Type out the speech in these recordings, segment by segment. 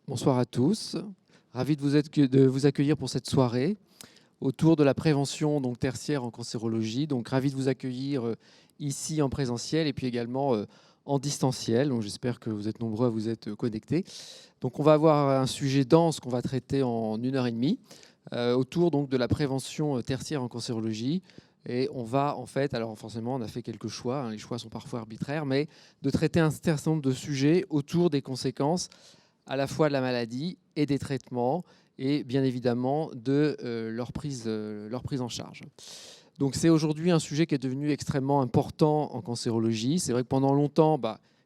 Bonsoir à tous. Ravi de vous accueillir pour cette soirée autour de la prévention donc, tertiaire en cancérologie. Donc, ravi de vous accueillir ici en présentiel et puis également en distanciel. Donc, j'espère que vous êtes nombreux à vous être connectés. Donc, on va avoir un sujet dense qu'on va traiter en 1 heure et demie autour donc, de la prévention tertiaire en cancérologie. Et on va en fait, alors forcément on a fait quelques choix, hein, les choix sont parfois arbitraires, mais de traiter un certain nombre de sujets autour des conséquences à la fois de la maladie et des traitements et bien évidemment de leur prise en charge. Donc c'est aujourd'hui un sujet qui est devenu extrêmement important en cancérologie. C'est vrai que pendant longtemps,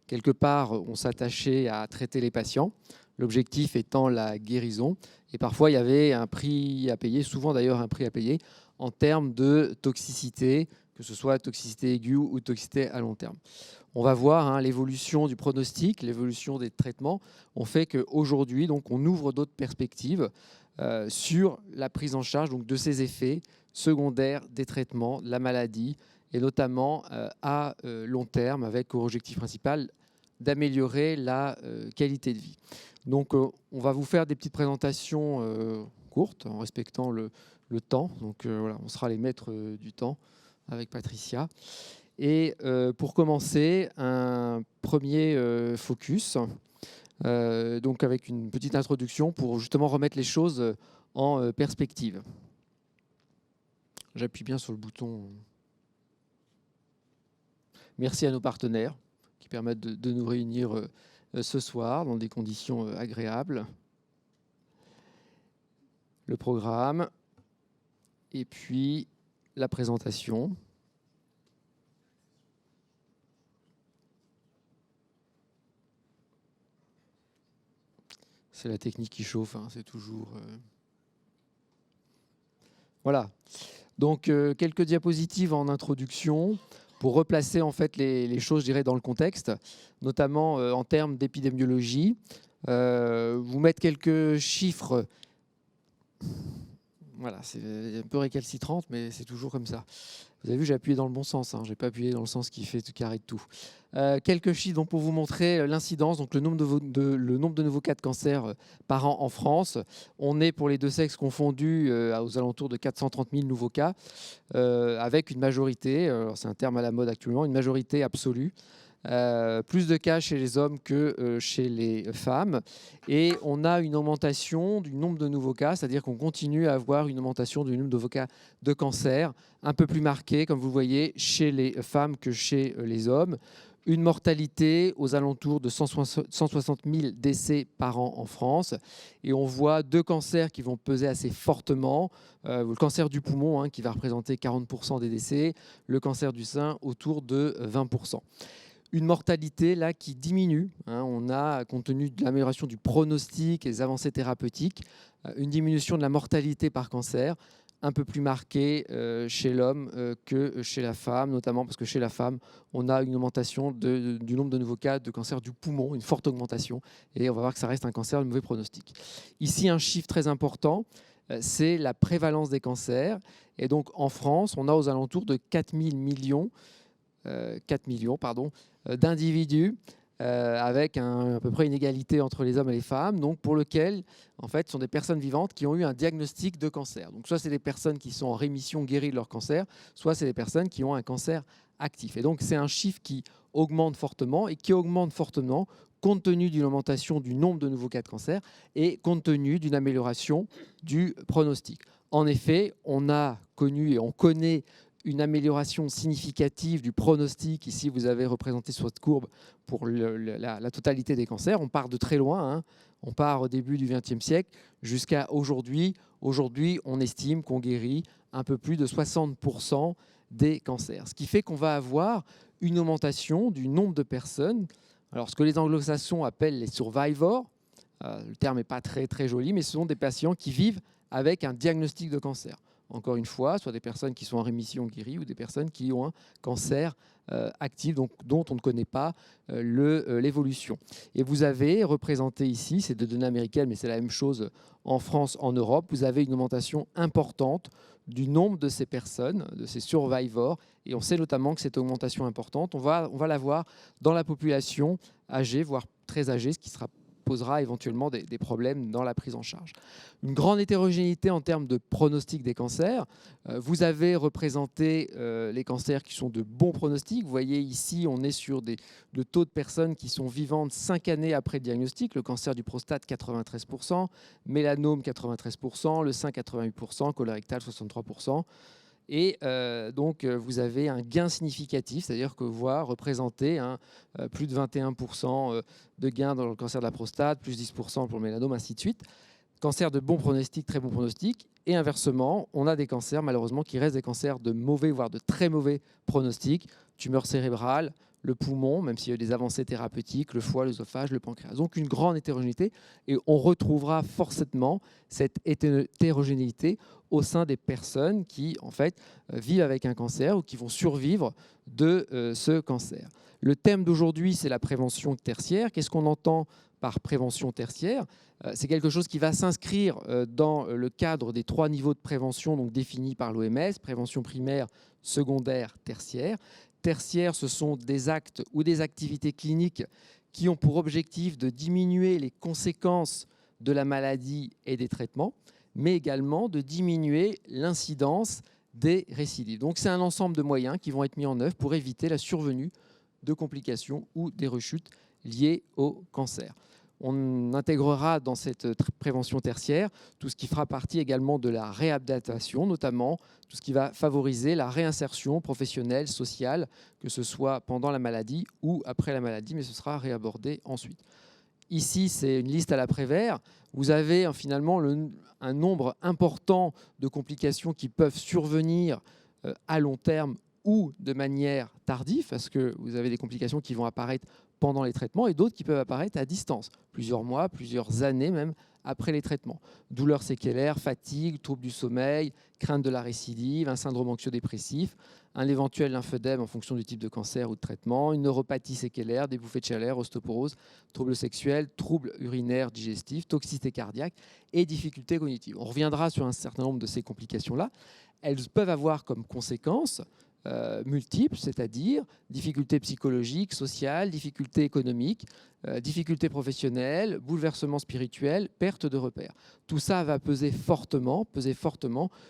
quelque part, on s'attachait à traiter les patients, l'objectif étant la guérison. Et parfois, il y avait un prix à payer, souvent d'ailleurs un prix à payer, en termes de toxicité, que ce soit toxicité aiguë ou toxicité à long terme. On va voir l'évolution du pronostic, l'évolution des traitements. On fait qu'aujourd'hui, on ouvre d'autres perspectives sur la prise en charge donc, de ces effets secondaires des traitements, de la maladie, et notamment à long terme, avec pour objectif principal d'améliorer la qualité de vie. Donc, on va vous faire des petites présentations courtes, en respectant le temps. Donc, voilà, on sera les maîtres du temps avec Patricia. Et pour commencer, un premier focus, donc avec une petite introduction pour justement remettre les choses en perspective. J'appuie bien sur le bouton. Merci à nos partenaires qui permettent de nous réunir ce soir dans des conditions agréables. Le programme et puis la présentation. C'est la technique qui chauffe, hein, c'est toujours... Voilà. Donc, quelques diapositives en introduction pour replacer en fait les choses, je dirais, dans le contexte, notamment en termes d'épidémiologie. Vous mettre quelques chiffres. Voilà, c'est un peu récalcitrante, mais c'est toujours comme ça. Vous avez vu, j'ai appuyé dans le bon sens, hein, je n'ai pas appuyé dans le sens qui arrête tout. Quelques chiffres donc, pour vous montrer l'incidence, donc le nombre de nouveaux cas de cancer par an en France. On est pour les deux sexes confondus aux alentours de 430 000 nouveaux cas, avec une majorité, c'est un terme à la mode actuellement, une majorité absolue. Plus de cas chez les hommes que chez les femmes. Et on a une augmentation du nombre de nouveaux cas, c'est-à-dire qu'on continue à avoir une augmentation du nombre de nouveaux cas de cancer, un peu plus marquée, comme vous le voyez, chez les femmes que chez les hommes. Une mortalité aux alentours de 160 000 décès par an en France. Et on voit deux cancers qui vont peser assez fortement. Le cancer du poumon, qui va représenter 40% des décès, le cancer du sein autour de 20%. Une mortalité là qui diminue. On a, compte tenu de l'amélioration du pronostic et des avancées thérapeutiques, une diminution de la mortalité par cancer un peu plus marquée chez l'homme que chez la femme, notamment parce que chez la femme, on a une augmentation du nombre de nouveaux cas de cancer du poumon, une forte augmentation, et on va voir que ça reste un cancer de mauvais pronostic. Ici, un chiffre très important, c'est la prévalence des cancers. Et donc, en France, on a aux alentours de 4 millions d'individus avec à peu près une égalité entre les hommes et les femmes, donc pour lequel, en fait, ce sont des personnes vivantes qui ont eu un diagnostic de cancer. Donc soit c'est des personnes qui sont en rémission guéries de leur cancer, soit c'est des personnes qui ont un cancer actif. Et donc c'est un chiffre qui augmente fortement et qui augmente fortement compte tenu d'une augmentation du nombre de nouveaux cas de cancer et compte tenu d'une amélioration du pronostic. En effet, on a connu et on connaît une amélioration significative du pronostic. Ici, vous avez représenté sur cette courbe pour la totalité des cancers. On part de très loin, on part au début du XXe siècle jusqu'à aujourd'hui. Aujourd'hui, on estime qu'on guérit un peu plus de 60% des cancers. Ce qui fait qu'on va avoir une augmentation du nombre de personnes, alors ce que les anglo-saxons appellent les survivors, le terme n'est pas très, très joli, mais ce sont des patients qui vivent avec un diagnostic de cancer. Encore une fois, soit des personnes qui sont en rémission guérie ou des personnes qui ont un cancer actif, donc, dont on ne connaît pas l'évolution. Et vous avez représenté ici, c'est de données américaines, mais c'est la même chose en France, en Europe, vous avez une augmentation importante du nombre de ces personnes, de ces survivors, et on sait notamment que cette augmentation importante, on va la voir dans la population âgée, voire très âgée, ce qui sera posera éventuellement des problèmes dans la prise en charge. Une grande hétérogénéité en termes de pronostic des cancers. Vous avez représenté les cancers qui sont de bons pronostics. Vous voyez ici, on est sur le taux de personnes qui sont vivantes 5 années après le diagnostic. Le cancer du prostate, 93%, mélanome, 93%, le sein, 88%, colorectal, 63%. Et donc, vous avez un gain significatif, c'est-à-dire que vous représentez plus de 21% de gain dans le cancer de la prostate, plus 10% pour le mélanome, ainsi de suite. Cancer de bon pronostic, très bon pronostic. Et inversement, on a des cancers, malheureusement, qui restent des cancers de mauvais, voire de très mauvais pronostic. Tumeur cérébrale, le poumon, même s'il y a eu des avancées thérapeutiques, le foie, l'œsophage, le pancréas. Donc, une grande hétérogénéité. Et on retrouvera forcément cette hétérogénéité au sein des personnes qui, en fait, vivent avec un cancer ou qui vont survivre de ce cancer. Le thème d'aujourd'hui, c'est la prévention tertiaire. Qu'est-ce qu'on entend par prévention tertiaire? C'est quelque chose qui va s'inscrire dans le cadre des 3 niveaux de prévention donc définis par l'OMS, prévention primaire, secondaire, tertiaire. Tertiaire, ce sont des actes ou des activités cliniques qui ont pour objectif de diminuer les conséquences de la maladie et des traitements, mais également de diminuer l'incidence des récidives. Donc c'est un ensemble de moyens qui vont être mis en œuvre pour éviter la survenue de complications ou des rechutes liées au cancer. On intégrera dans cette prévention tertiaire tout ce qui fera partie également de la réadaptation, notamment tout ce qui va favoriser la réinsertion professionnelle, sociale, que ce soit pendant la maladie ou après la maladie, mais ce sera réabordé ensuite. Ici, c'est une liste à la Prévert. Vous avez finalement un nombre important de complications qui peuvent survenir à long terme ou de manière tardive, parce que vous avez des complications qui vont apparaître pendant les traitements et d'autres qui peuvent apparaître à distance, plusieurs mois, plusieurs années même après les traitements. Douleurs séquelaires, fatigue, troubles du sommeil, crainte de la récidive, un syndrome anxio-dépressif, un éventuel lymphœdème en fonction du type de cancer ou de traitement, une neuropathie séquelaire, des bouffées de chaleur, ostéoporose, troubles sexuels, troubles urinaires digestifs, toxicité cardiaque et difficultés cognitives. On reviendra sur un certain nombre de ces complications-là. Elles peuvent avoir comme conséquence multiples, c'est-à-dire difficultés psychologiques, sociales, difficultés économiques, difficultés professionnelles, bouleversements spirituels, perte de repères. Tout ça va peser fortement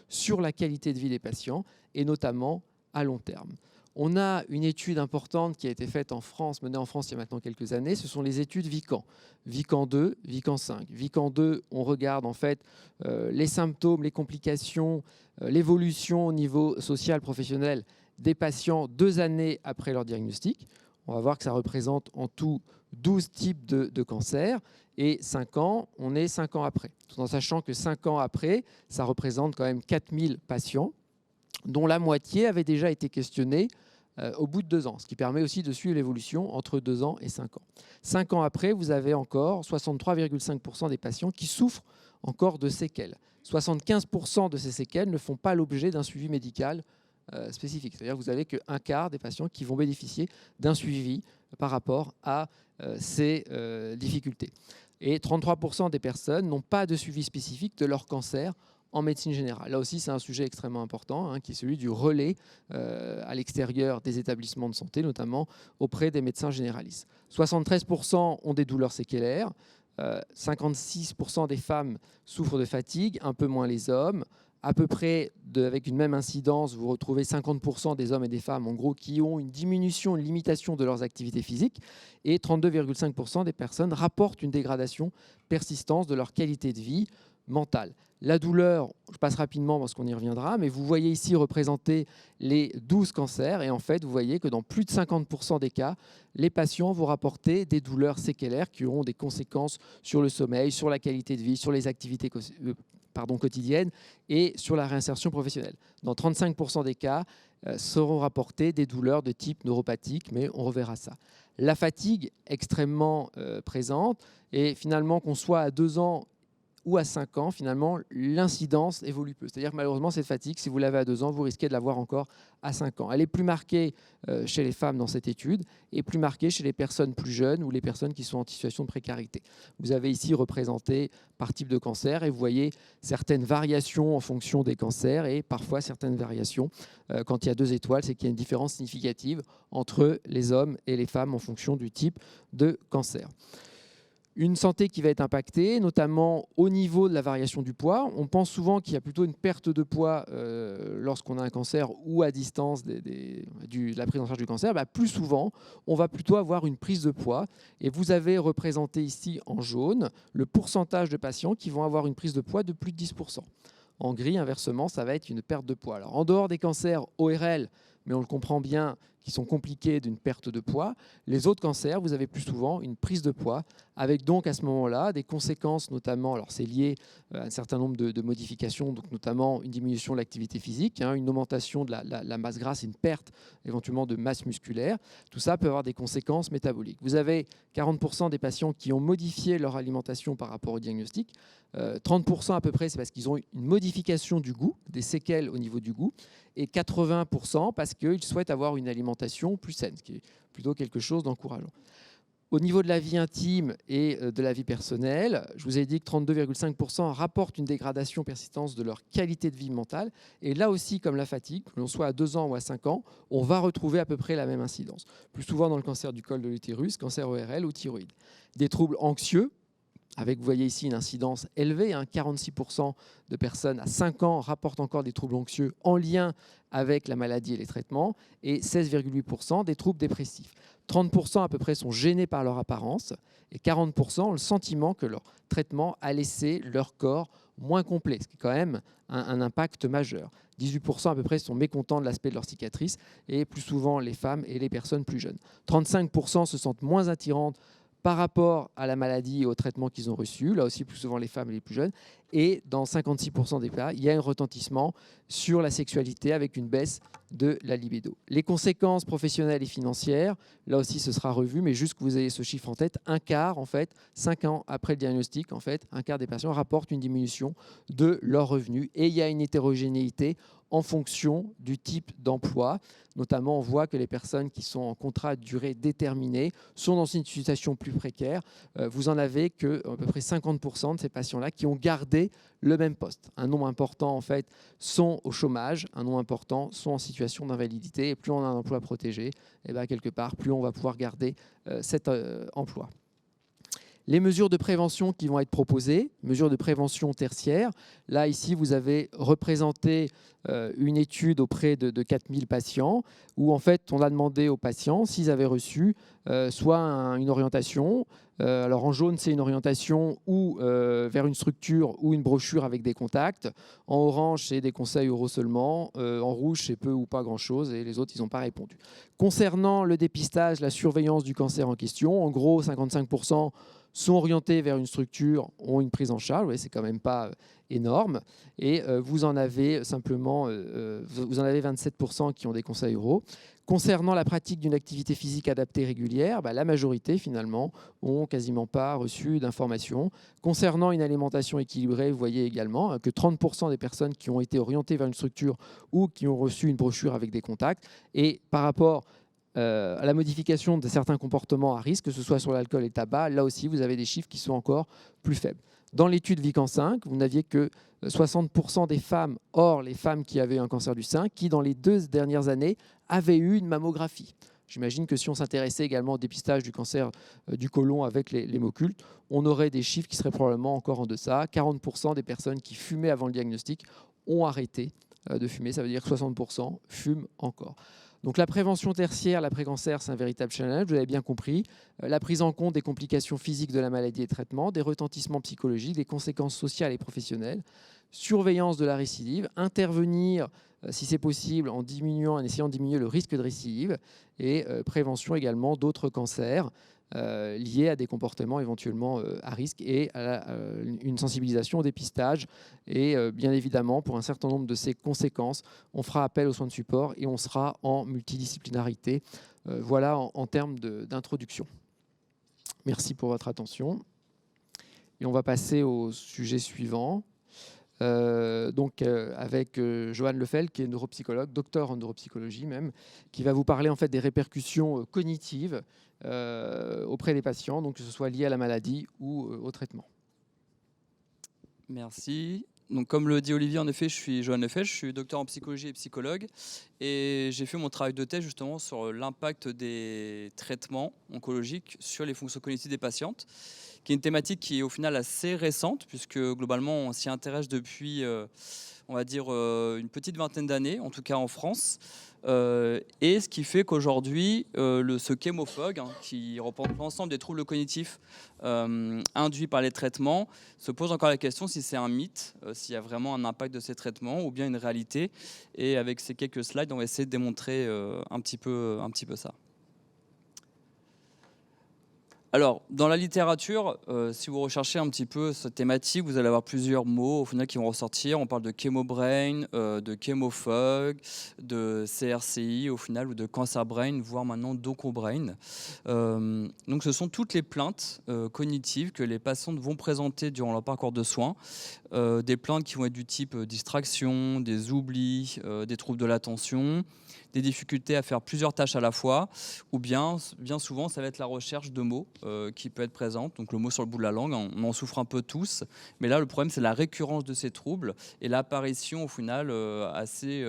sur la qualité de vie des patients et notamment à long terme. On a une étude importante qui a été faite en France, menée en France il y a maintenant quelques années, ce sont les études VICAN. VICAN 2, VICAN 5. VICAN 2, on regarde en fait les symptômes, les complications, l'évolution au niveau social, professionnel des patients 2 années après leur diagnostic. On va voir que ça représente en tout 12 types de cancers. Et 5 ans, on est 5 ans après. Tout en sachant que 5 ans après, ça représente quand même 4000 patients, dont la moitié avait déjà été questionnée au bout de 2 ans, ce qui permet aussi de suivre l'évolution entre 2 ans et 5 ans. 5 ans après, vous avez encore 63,5% des patients qui souffrent encore de séquelles. 75% de ces séquelles ne font pas l'objet d'un suivi médical spécifique. C'est-à-dire que vous n'avez qu'un quart des patients qui vont bénéficier d'un suivi par rapport à ces difficultés. Et 33% des personnes n'ont pas de suivi spécifique de leur cancer en médecine générale. Là aussi, c'est un sujet extrêmement important, qui est celui du relais à l'extérieur des établissements de santé, notamment auprès des médecins généralistes. 73% ont des douleurs séquelaires, 56% des femmes souffrent de fatigue, un peu moins les hommes. À peu près, avec une même incidence, vous retrouvez 50% des hommes et des femmes, en gros, qui ont une diminution, une limitation de leurs activités physiques, et 32,5% des personnes rapportent une dégradation persistante de leur qualité de vie mentale. La douleur, je passe rapidement parce qu'on y reviendra, mais vous voyez ici représenter les 12 cancers, et en fait, vous voyez que dans plus de 50% des cas, les patients vont rapporter des douleurs séquelaires qui auront des conséquences sur le sommeil, sur la qualité de vie, sur les activités quotidiennes et sur la réinsertion professionnelle. Dans 35% des cas, seront rapportées des douleurs de type neuropathique, mais on reverra ça. La fatigue extrêmement présente, et finalement qu'on soit à 2 ans ou à 5 ans, finalement, l'incidence évolue peu. C'est-à-dire que malheureusement, cette fatigue, si vous l'avez à 2 ans, vous risquez de l'avoir encore à 5 ans. Elle est plus marquée chez les femmes dans cette étude et plus marquée chez les personnes plus jeunes ou les personnes qui sont en situation de précarité. Vous avez ici représenté par type de cancer et vous voyez certaines variations en fonction des cancers et parfois certaines variations. Quand il y a 2 étoiles, c'est qu'il y a une différence significative entre les hommes et les femmes en fonction du type de cancer. Une santé qui va être impactée, notamment au niveau de la variation du poids. On pense souvent qu'il y a plutôt une perte de poids lorsqu'on a un cancer ou à distance de la prise en charge du cancer. Plus souvent, on va plutôt avoir une prise de poids. Et vous avez représenté ici en jaune le pourcentage de patients qui vont avoir une prise de poids de plus de 10%. En gris, inversement, ça va être une perte de poids. Alors, en dehors des cancers ORL, mais on le comprend bien, qui sont compliqués d'une perte de poids, les autres cancers, vous avez plus souvent une prise de poids, avec donc à ce moment-là des conséquences, notamment, alors c'est lié à un certain nombre de modifications, donc notamment une diminution de l'activité physique, une augmentation de la masse grasse, une perte éventuellement de masse musculaire. Tout ça peut avoir des conséquences métaboliques. Vous avez 40% des patients qui ont modifié leur alimentation par rapport au diagnostic. 30% à peu près, c'est parce qu'ils ont une modification du goût, des séquelles au niveau du goût, et 80% parce qu'ils souhaitent avoir une alimentation plus saine, ce qui est plutôt quelque chose d'encourageant. Au niveau de la vie intime et de la vie personnelle, je vous ai dit que 32,5% rapportent une dégradation persistante de leur qualité de vie mentale. Et là aussi, comme la fatigue, que l'on soit à 2 ans ou à 5 ans, on va retrouver à peu près la même incidence. Plus souvent dans le cancer du col de l'utérus, cancer ORL ou thyroïde. Des troubles anxieux, avec, vous voyez ici, une incidence élevée. 46% de personnes à 5 ans rapportent encore des troubles anxieux en lien avec la maladie et les traitements, et 16,8% des troubles dépressifs. 30% à peu près sont gênés par leur apparence, et 40% ont le sentiment que leur traitement a laissé leur corps moins complet, ce qui est quand même un impact majeur. 18% à peu près sont mécontents de l'aspect de leur cicatrice, et plus souvent les femmes et les personnes plus jeunes. 35% se sentent moins attirantes par rapport à la maladie et au traitement qu'ils ont reçu, là aussi plus souvent les femmes et les plus jeunes, et dans 56% des cas, il y a un retentissement sur la sexualité avec une baisse de la libido. Les conséquences professionnelles et financières, là aussi ce sera revu, mais juste que vous ayez ce chiffre en tête, un quart en fait, 5 ans après le diagnostic, en fait, un quart des patients rapportent une diminution de leurs revenus, et il y a une hétérogénéité en fonction du type d'emploi. Notamment, on voit que les personnes qui sont en contrat de durée déterminée sont dans une situation plus précaire. Vous en avez que à peu près 50% de ces patients-là qui ont gardé le même poste. Un nombre important, en fait, sont au chômage, un nombre important sont en situation d'invalidité. Et plus on a un emploi protégé, et bien, quelque part, plus on va pouvoir garder cet emploi. Les mesures de prévention qui vont être proposées, mesures de prévention tertiaire. Là, ici, vous avez représenté une étude auprès de 4000 patients où, en fait, on a demandé aux patients s'ils avaient reçu soit une orientation. Alors, en jaune, c'est une orientation ou vers une structure ou une brochure avec des contacts. En orange, c'est des conseils oraux seulement. En rouge, c'est peu ou pas grand-chose. Et les autres, ils n'ont pas répondu. Concernant le dépistage, la surveillance du cancer en question, en gros, 55% sont orientés vers une structure, ont une prise en charge, ouais, c'est quand même pas énorme, et vous en avez simplement, vous en avez 27% qui ont des conseils oraux. Concernant la pratique d'une activité physique adaptée régulière, la majorité finalement ont quasiment pas reçu d'informations. Concernant une alimentation équilibrée, vous voyez également que 30% des personnes qui ont été orientées vers une structure ou qui ont reçu une brochure avec des contacts, et par rapport à la modification de certains comportements à risque, que ce soit sur l'alcool et le tabac, là aussi, vous avez des chiffres qui sont encore plus faibles. Dans l'étude Vican 5, vous n'aviez que 60% des femmes, hors les femmes qui avaient un cancer du sein, qui, dans les 2 dernières années, avaient eu une mammographie. J'imagine que si on s'intéressait également au dépistage du cancer du côlon avec l'hémoculte, on aurait des chiffres qui seraient probablement encore en deçà. 40% des personnes qui fumaient avant le diagnostic ont arrêté de fumer. Ça veut dire que 60% fument encore. Donc la prévention tertiaire, l'après-cancer, c'est un véritable challenge, vous l'avez bien compris. La prise en compte des complications physiques de la maladie et traitement, des retentissements psychologiques, des conséquences sociales et professionnelles, surveillance de la récidive, intervenir si c'est possible en essayant de diminuer le risque de récidive, et prévention également d'autres cancers liés à des comportements éventuellement à risque, et à une sensibilisation au dépistage. Et bien évidemment, pour un certain nombre de ces conséquences, on fera appel aux soins de support et on sera en multidisciplinarité. Voilà en termes d'introduction. Merci pour votre attention. Et on va passer au sujet suivant. Avec Johan Lefel, qui est neuropsychologue, docteur en neuropsychologie même, qui va vous parler en fait des répercussions cognitives auprès des patients, donc que ce soit lié à la maladie ou au traitement. Merci. Donc, comme le dit Olivier, en effet, je suis Johan Lefebvre, je suis docteur en psychologie et psychologue. Et j'ai fait mon travail de thèse justement sur l'impact des traitements oncologiques sur les fonctions cognitives des patientes, qui est une thématique qui est au final assez récente, puisque globalement, on s'y intéresse depuis, on va dire, une petite vingtaine d'années, en tout cas en France. Et ce qui fait qu'aujourd'hui, ce chémophogue, qui représente l'ensemble des troubles cognitifs induits par les traitements, se pose encore la question si c'est un mythe, s'il y a vraiment un impact de ces traitements ou bien une réalité. Et avec ces quelques slides, on va essayer de démontrer un petit peu ça. Alors, dans la littérature, si vous recherchez un petit peu cette thématique, vous allez avoir plusieurs mots au final qui vont ressortir. On parle de chémobrain, de chémophog, de CRCI au final, ou de cancer brain, voire maintenant d'oncobrain. Donc, ce sont toutes les plaintes cognitives que les patientes vont présenter durant leur parcours de soins. Des plaintes qui vont être du type distraction, des oublis, des troubles de l'attention, des difficultés à faire plusieurs tâches à la fois, ou bien souvent ça va être la recherche de mots qui peut être présente, donc le mot sur le bout de la langue, on en souffre un peu tous, mais là le problème c'est la récurrence de ces troubles et l'apparition au final assez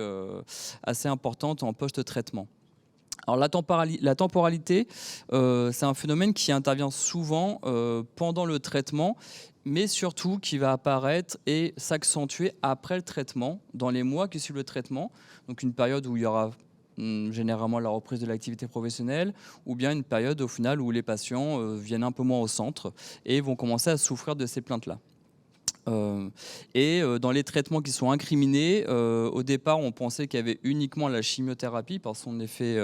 importante en post-traitement. Alors la temporalité, c'est un phénomène qui intervient souvent pendant le traitement, mais surtout qui va apparaître et s'accentuer après le traitement, dans les mois qui suivent le traitement, donc une période où il y aura généralement la reprise de l'activité professionnelle, ou bien une période au final où les patients viennent un peu moins au centre et vont commencer à souffrir de ces plaintes-là. Dans les traitements qui sont incriminés, au départ on pensait qu'il y avait uniquement la chimiothérapie par son effet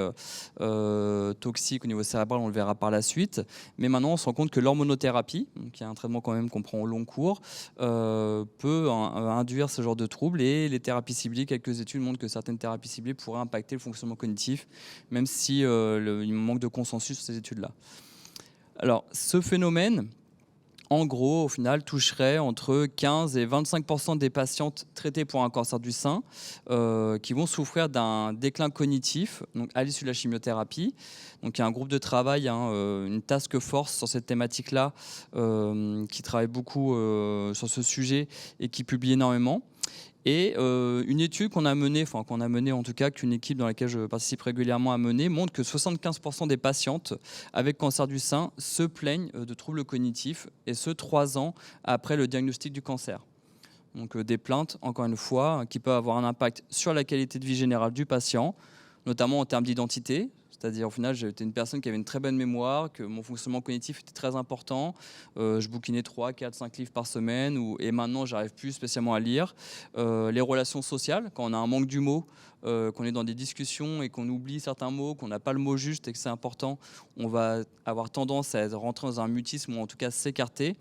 toxique au niveau cérébral, on le verra par la suite, mais maintenant on se rend compte que l'hormonothérapie, qui est un traitement quand même qu'on prend au long cours, peut induire ce genre de troubles, et les thérapies ciblées, quelques études montrent que certaines thérapies ciblées pourraient impacter le fonctionnement cognitif, même si il manque de consensus sur ces études-là. Alors ce phénomène, en gros, au final, toucherait entre 15 et 25% des patientes traitées pour un cancer du sein qui vont souffrir d'un déclin cognitif donc à l'issue de la chimiothérapie. Donc, il y a un groupe de travail, une task force sur cette thématique-là qui travaille beaucoup sur ce sujet et qui publie énormément. Et une étude qu'on a menée en tout cas, qu'une équipe dans laquelle je participe régulièrement a menée, montre que 75% des patientes avec cancer du sein se plaignent de troubles cognitifs, et ce 3 ans après le diagnostic du cancer. Donc des plaintes, encore une fois, qui peuvent avoir un impact sur la qualité de vie générale du patient, notamment en termes d'identité. C'est-à-dire, au final, j'étais une personne qui avait une très bonne mémoire, que mon fonctionnement cognitif était très important. Je bouquinais 3, 4, 5 livres par semaine, et maintenant, j'arrive plus spécialement à lire. Les relations sociales, quand on a un manque du mot, qu'on est dans des discussions et qu'on oublie certains mots, qu'on n'a pas le mot juste et que c'est important, on va avoir tendance à rentrer dans un mutisme ou en tout cas s'écarter.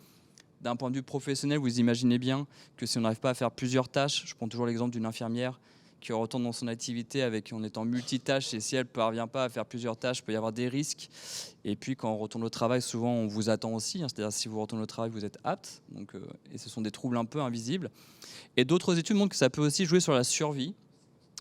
D'un point de vue professionnel, vous imaginez bien que si on n'arrive pas à faire plusieurs tâches, je prends toujours l'exemple d'une infirmière qui retourne dans son activité en étant multitâche, et si elle ne parvient pas à faire plusieurs tâches, il peut y avoir des risques. Et puis quand on retourne au travail, souvent on vous attend aussi, c'est-à-dire si vous retournez au travail, vous êtes apte, et ce sont des troubles un peu invisibles. Et d'autres études montrent que ça peut aussi jouer sur la survie.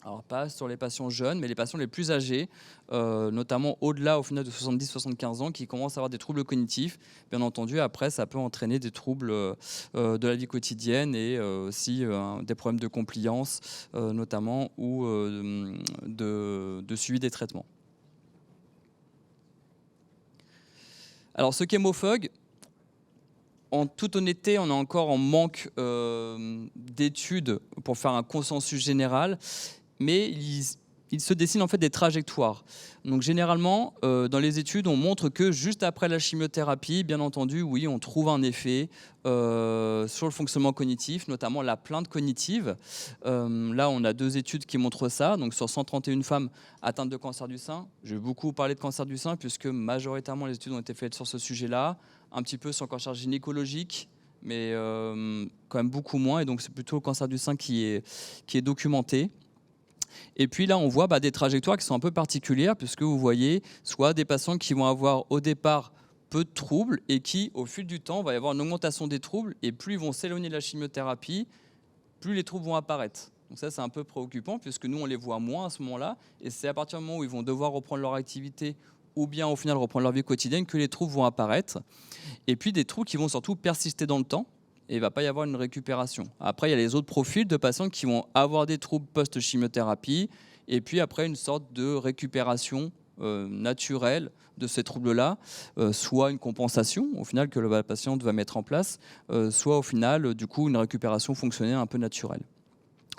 Alors pas sur les patients jeunes, mais les patients les plus âgés, notamment au-delà au final de 70-75 ans, qui commencent à avoir des troubles cognitifs. Bien entendu, après, ça peut entraîner des troubles de la vie quotidienne et aussi des problèmes de compliance, notamment, ou de suivi des traitements. Alors ce chémophog, en toute honnêteté, on est encore en manque d'études pour faire un consensus général. Mais il se dessine en fait des trajectoires. Donc généralement, dans les études, on montre que juste après la chimiothérapie, bien entendu, oui, on trouve un effet sur le fonctionnement cognitif, notamment la plainte cognitive. Là, on a 2 études qui montrent ça. Donc sur 131 femmes atteintes de cancer du sein, je vais beaucoup parler de cancer du sein puisque majoritairement les études ont été faites sur ce sujet-là, un petit peu sur le cancer gynécologique, mais quand même beaucoup moins. Et donc c'est plutôt le cancer du sein qui est documenté. Et puis là, on voit des trajectoires qui sont un peu particulières, puisque vous voyez soit des patients qui vont avoir au départ peu de troubles et qui, au fil du temps, va y avoir une augmentation des troubles, et plus ils vont s'éloigner de la chimiothérapie, plus les troubles vont apparaître. Donc ça, c'est un peu préoccupant, puisque nous, on les voit moins à ce moment-là, et c'est à partir du moment où ils vont devoir reprendre leur activité ou bien au final reprendre leur vie quotidienne que les troubles vont apparaître. Et puis des troubles qui vont surtout persister dans le temps. et il ne va pas y avoir une récupération. Après, il y a les autres profils de patients qui vont avoir des troubles post-chimiothérapie et puis après une sorte de récupération naturelle de ces troubles-là, soit une compensation au final que la patiente va mettre en place, soit au final du coup une récupération fonctionnelle un peu naturelle.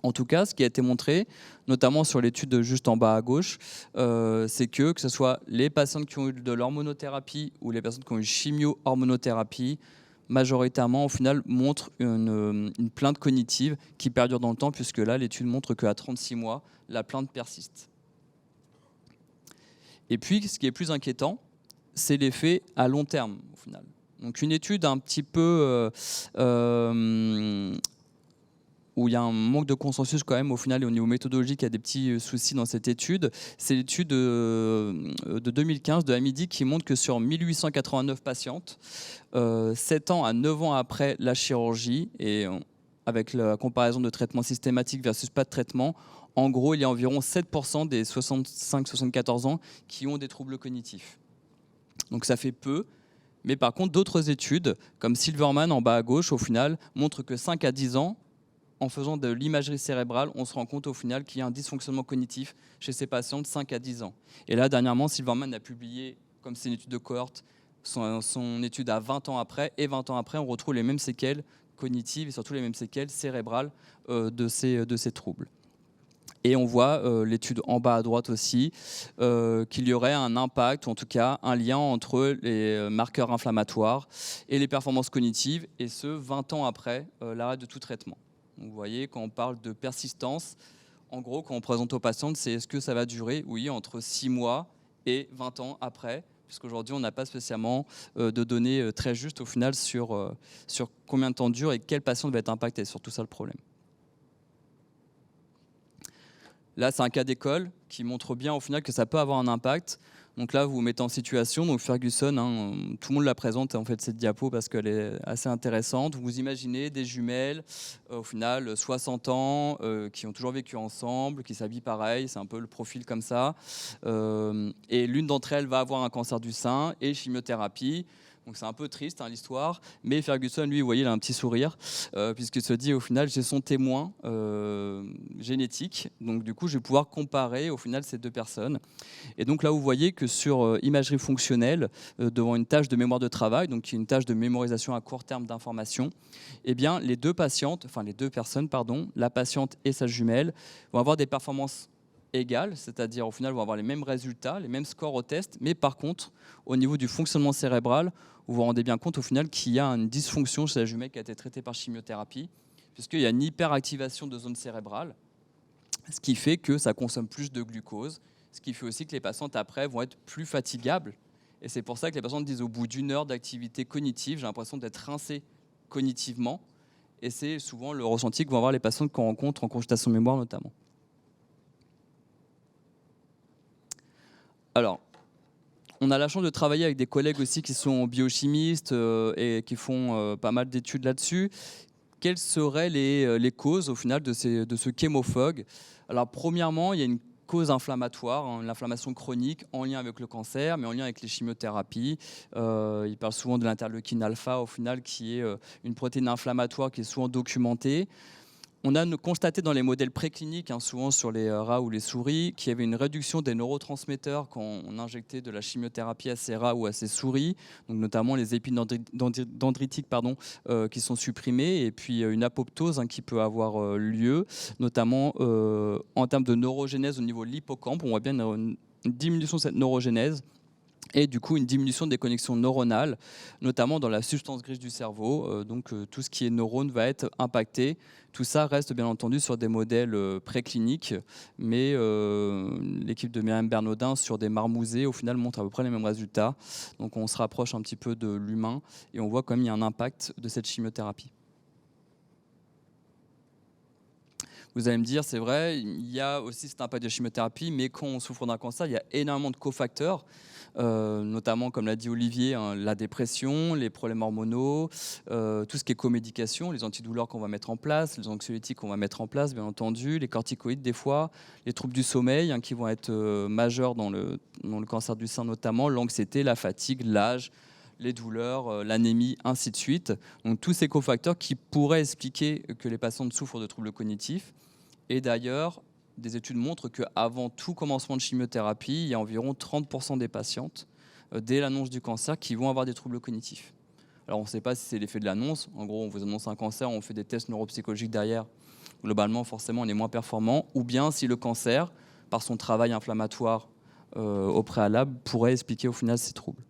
En tout cas, ce qui a été montré, notamment sur l'étude juste en bas à gauche, c'est que ce soit les patientes qui ont eu de l'hormonothérapie ou les personnes qui ont eu chimio-hormonothérapie, majoritairement, au final, montrent une plainte cognitive qui perdure dans le temps, puisque là, l'étude montre qu'à 36 mois, la plainte persiste. Et puis, ce qui est plus inquiétant, c'est l'effet à long terme, au final. Donc, une étude un petit peu où il y a un manque de consensus quand même au final et au niveau méthodologique, il y a des petits soucis dans cette étude. C'est l'étude de 2015 de Hamidi qui montre que sur 1889 patientes, 7 ans à 9 ans après la chirurgie, et avec la comparaison de traitement systématique versus pas de traitement, en gros, il y a environ 7% des 65-74 ans qui ont des troubles cognitifs. Donc ça fait peu. Mais par contre, d'autres études, comme Silverman en bas à gauche, au final, montrent que 5 à 10 ans, en faisant de l'imagerie cérébrale, on se rend compte au final qu'il y a un dysfonctionnement cognitif chez ces patients de 5 à 10 ans. Et là, dernièrement, Silverman a publié, comme c'est une étude de cohorte, son étude à 20 ans après. Et 20 ans après, on retrouve les mêmes séquelles cognitives et surtout les mêmes séquelles cérébrales de ces troubles. Et on voit l'étude en bas à droite aussi, qu'il y aurait un impact, ou en tout cas un lien entre les marqueurs inflammatoires et les performances cognitives, et ce 20 ans après l'arrêt de tout traitement. Donc vous voyez, quand on parle de persistance, en gros, quand on présente aux patientes, c'est est-ce que ça va durer? Oui, entre 6 mois et 20 ans après, puisqu'aujourd'hui, on n'a pas spécialement de données très justes au final sur combien de temps dure et quelle patiente va être impactée. C'est surtout ça le problème. Là, c'est un cas d'école qui montre bien au final que ça peut avoir un impact. Donc là, vous vous mettez en situation. Donc Ferguson, tout le monde la présente en fait cette diapo parce qu'elle est assez intéressante. Vous imaginez des jumelles, au final 60 ans, qui ont toujours vécu ensemble, qui s'habillent pareil. C'est un peu le profil comme ça. Et l'une d'entre elles va avoir un cancer du sein et chimiothérapie. Donc c'est un peu triste l'histoire, mais Ferguson, lui, vous voyez, il a un petit sourire, puisqu'il se dit au final, j'ai son témoin génétique, donc du coup, je vais pouvoir comparer au final ces deux personnes. Et donc là, vous voyez que sur imagerie fonctionnelle, devant une tâche de mémoire de travail, donc qui est une tâche de mémorisation à court terme d'informations, eh bien, les deux personnes, la patiente et sa jumelle, vont avoir des performances égales, c'est-à-dire au final, vont avoir les mêmes résultats, les mêmes scores au test, mais par contre, au niveau du fonctionnement cérébral, vous vous rendez bien compte au final qu'il y a une dysfonction chez la jumelle qui a été traitée par chimiothérapie, puisqu'il y a une hyperactivation de zones cérébrales, ce qui fait que ça consomme plus de glucose, ce qui fait aussi que les patientes après vont être plus fatigables. Et c'est pour ça que les patientes disent au bout d'une heure d'activité cognitive, j'ai l'impression d'être rincé cognitivement. Et c'est souvent le ressenti que vont avoir les patientes qu'on rencontre en consultation mémoire notamment. Alors, on a la chance de travailler avec des collègues aussi qui sont biochimistes et qui font pas mal d'études là-dessus. Quelles seraient les causes au final de ce chémophage? Alors premièrement, il y a une cause inflammatoire, l'inflammation chronique en lien avec le cancer, mais en lien avec les chimiothérapies. Il parle souvent de l'interleukine alpha au final, qui est une protéine inflammatoire qui est souvent documentée. On a constaté dans les modèles précliniques, souvent sur les rats ou les souris, qu'il y avait une réduction des neurotransmetteurs quand on injectait de la chimiothérapie à ces rats ou à ces souris, donc notamment les épines dendritiques qui sont supprimées, et puis une apoptose qui peut avoir lieu, notamment en termes de neurogénèse au niveau de l'hippocampe. On voit bien une diminution de cette neurogénèse, et du coup une diminution des connexions neuronales, notamment dans la substance grise du cerveau. Donc tout ce qui est neurone va être impacté. Tout ça reste bien entendu sur des modèles précliniques, mais l'équipe de Myriam Bernaudin sur des marmousets au final montre à peu près les mêmes résultats. Donc on se rapproche un petit peu de l'humain et on voit quand même il y a un impact de cette chimiothérapie. Vous allez me dire, c'est vrai, il y a aussi cet impact de chimiothérapie, mais quand on souffre d'un cancer, il y a énormément de cofacteurs, notamment, comme l'a dit Olivier, la dépression, les problèmes hormonaux, tout ce qui est comédication, les antidouleurs qu'on va mettre en place, les anxiolytiques qu'on va mettre en place, bien entendu, les corticoïdes des fois, les troubles du sommeil qui vont être majeurs dans le cancer du sein notamment, l'anxiété, la fatigue, l'âge, les douleurs, l'anémie, ainsi de suite. Donc tous ces cofacteurs qui pourraient expliquer que les patientes souffrent de troubles cognitifs. Et d'ailleurs, des études montrent qu'avant tout commencement de chimiothérapie, il y a environ 30% des patientes, dès l'annonce du cancer, qui vont avoir des troubles cognitifs. Alors on ne sait pas si c'est l'effet de l'annonce. En gros, on vous annonce un cancer, on fait des tests neuropsychologiques derrière. Globalement, forcément, on est moins performant. Ou bien si le cancer, par son travail inflammatoire au préalable, pourrait expliquer au final ces troubles.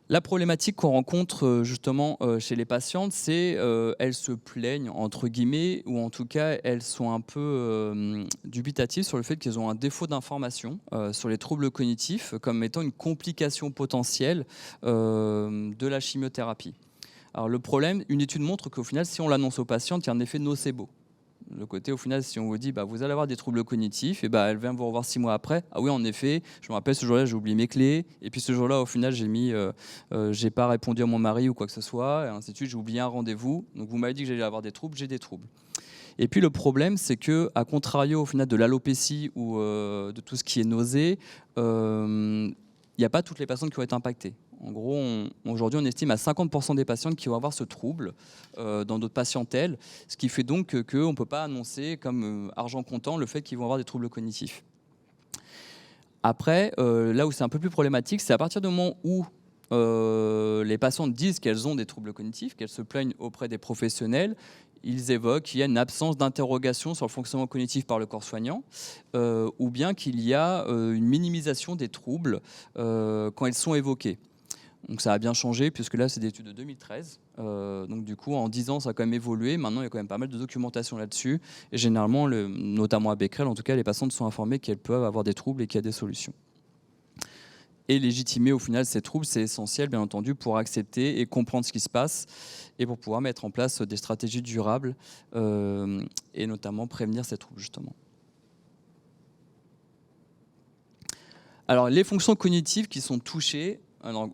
La problématique qu'on rencontre justement chez les patientes, c'est elles se plaignent, entre guillemets, ou en tout cas, elles sont un peu dubitatives sur le fait qu'elles ont un défaut d'information sur les troubles cognitifs comme étant une complication potentielle de la chimiothérapie. Alors le problème, une étude montre qu'au final, si on l'annonce aux patientes, il y a un effet nocebo. Le côté, au final, si on vous dit vous allez avoir des troubles cognitifs, et elle vient vous revoir 6 mois après. Ah oui, en effet, je me rappelle ce jour-là, j'ai oublié mes clés. Et puis ce jour-là, au final, j'ai pas répondu à mon mari ou quoi que ce soit. Et ainsi de suite, j'ai oublié un rendez-vous. Donc vous m'avez dit que j'allais avoir des troubles, j'ai des troubles. Et puis le problème, c'est que, à contrario au final de l'alopécie ou de tout ce qui est nausée, il n'y a pas toutes les patientes qui vont être impactées. En gros, aujourd'hui, on estime à 50% des patientes qui vont avoir ce trouble dans notre patientèle, ce qui fait donc qu'on ne peut pas annoncer comme argent comptant le fait qu'ils vont avoir des troubles cognitifs. Après, là où c'est un peu plus problématique, c'est à partir du moment où les patientes disent qu'elles ont des troubles cognitifs, qu'elles se plaignent auprès des professionnels, ils évoquent qu'il y a une absence d'interrogation sur le fonctionnement cognitif par le corps soignant, ou bien qu'il y a une minimisation des troubles quand elles sont évoquées. Donc ça a bien changé, puisque là, c'est des études de 2013. Donc du coup, en 10 ans, ça a quand même évolué. Maintenant, il y a quand même pas mal de documentation là-dessus. Et généralement, notamment à Becquerel, en tout cas, les patientes sont informées qu'elles peuvent avoir des troubles et qu'il y a des solutions. Et légitimer au final ces troubles, c'est essentiel, bien entendu, pour accepter et comprendre ce qui se passe et pour pouvoir mettre en place des stratégies durables et notamment prévenir ces troubles, justement. Alors, les fonctions cognitives qui sont touchées, alors,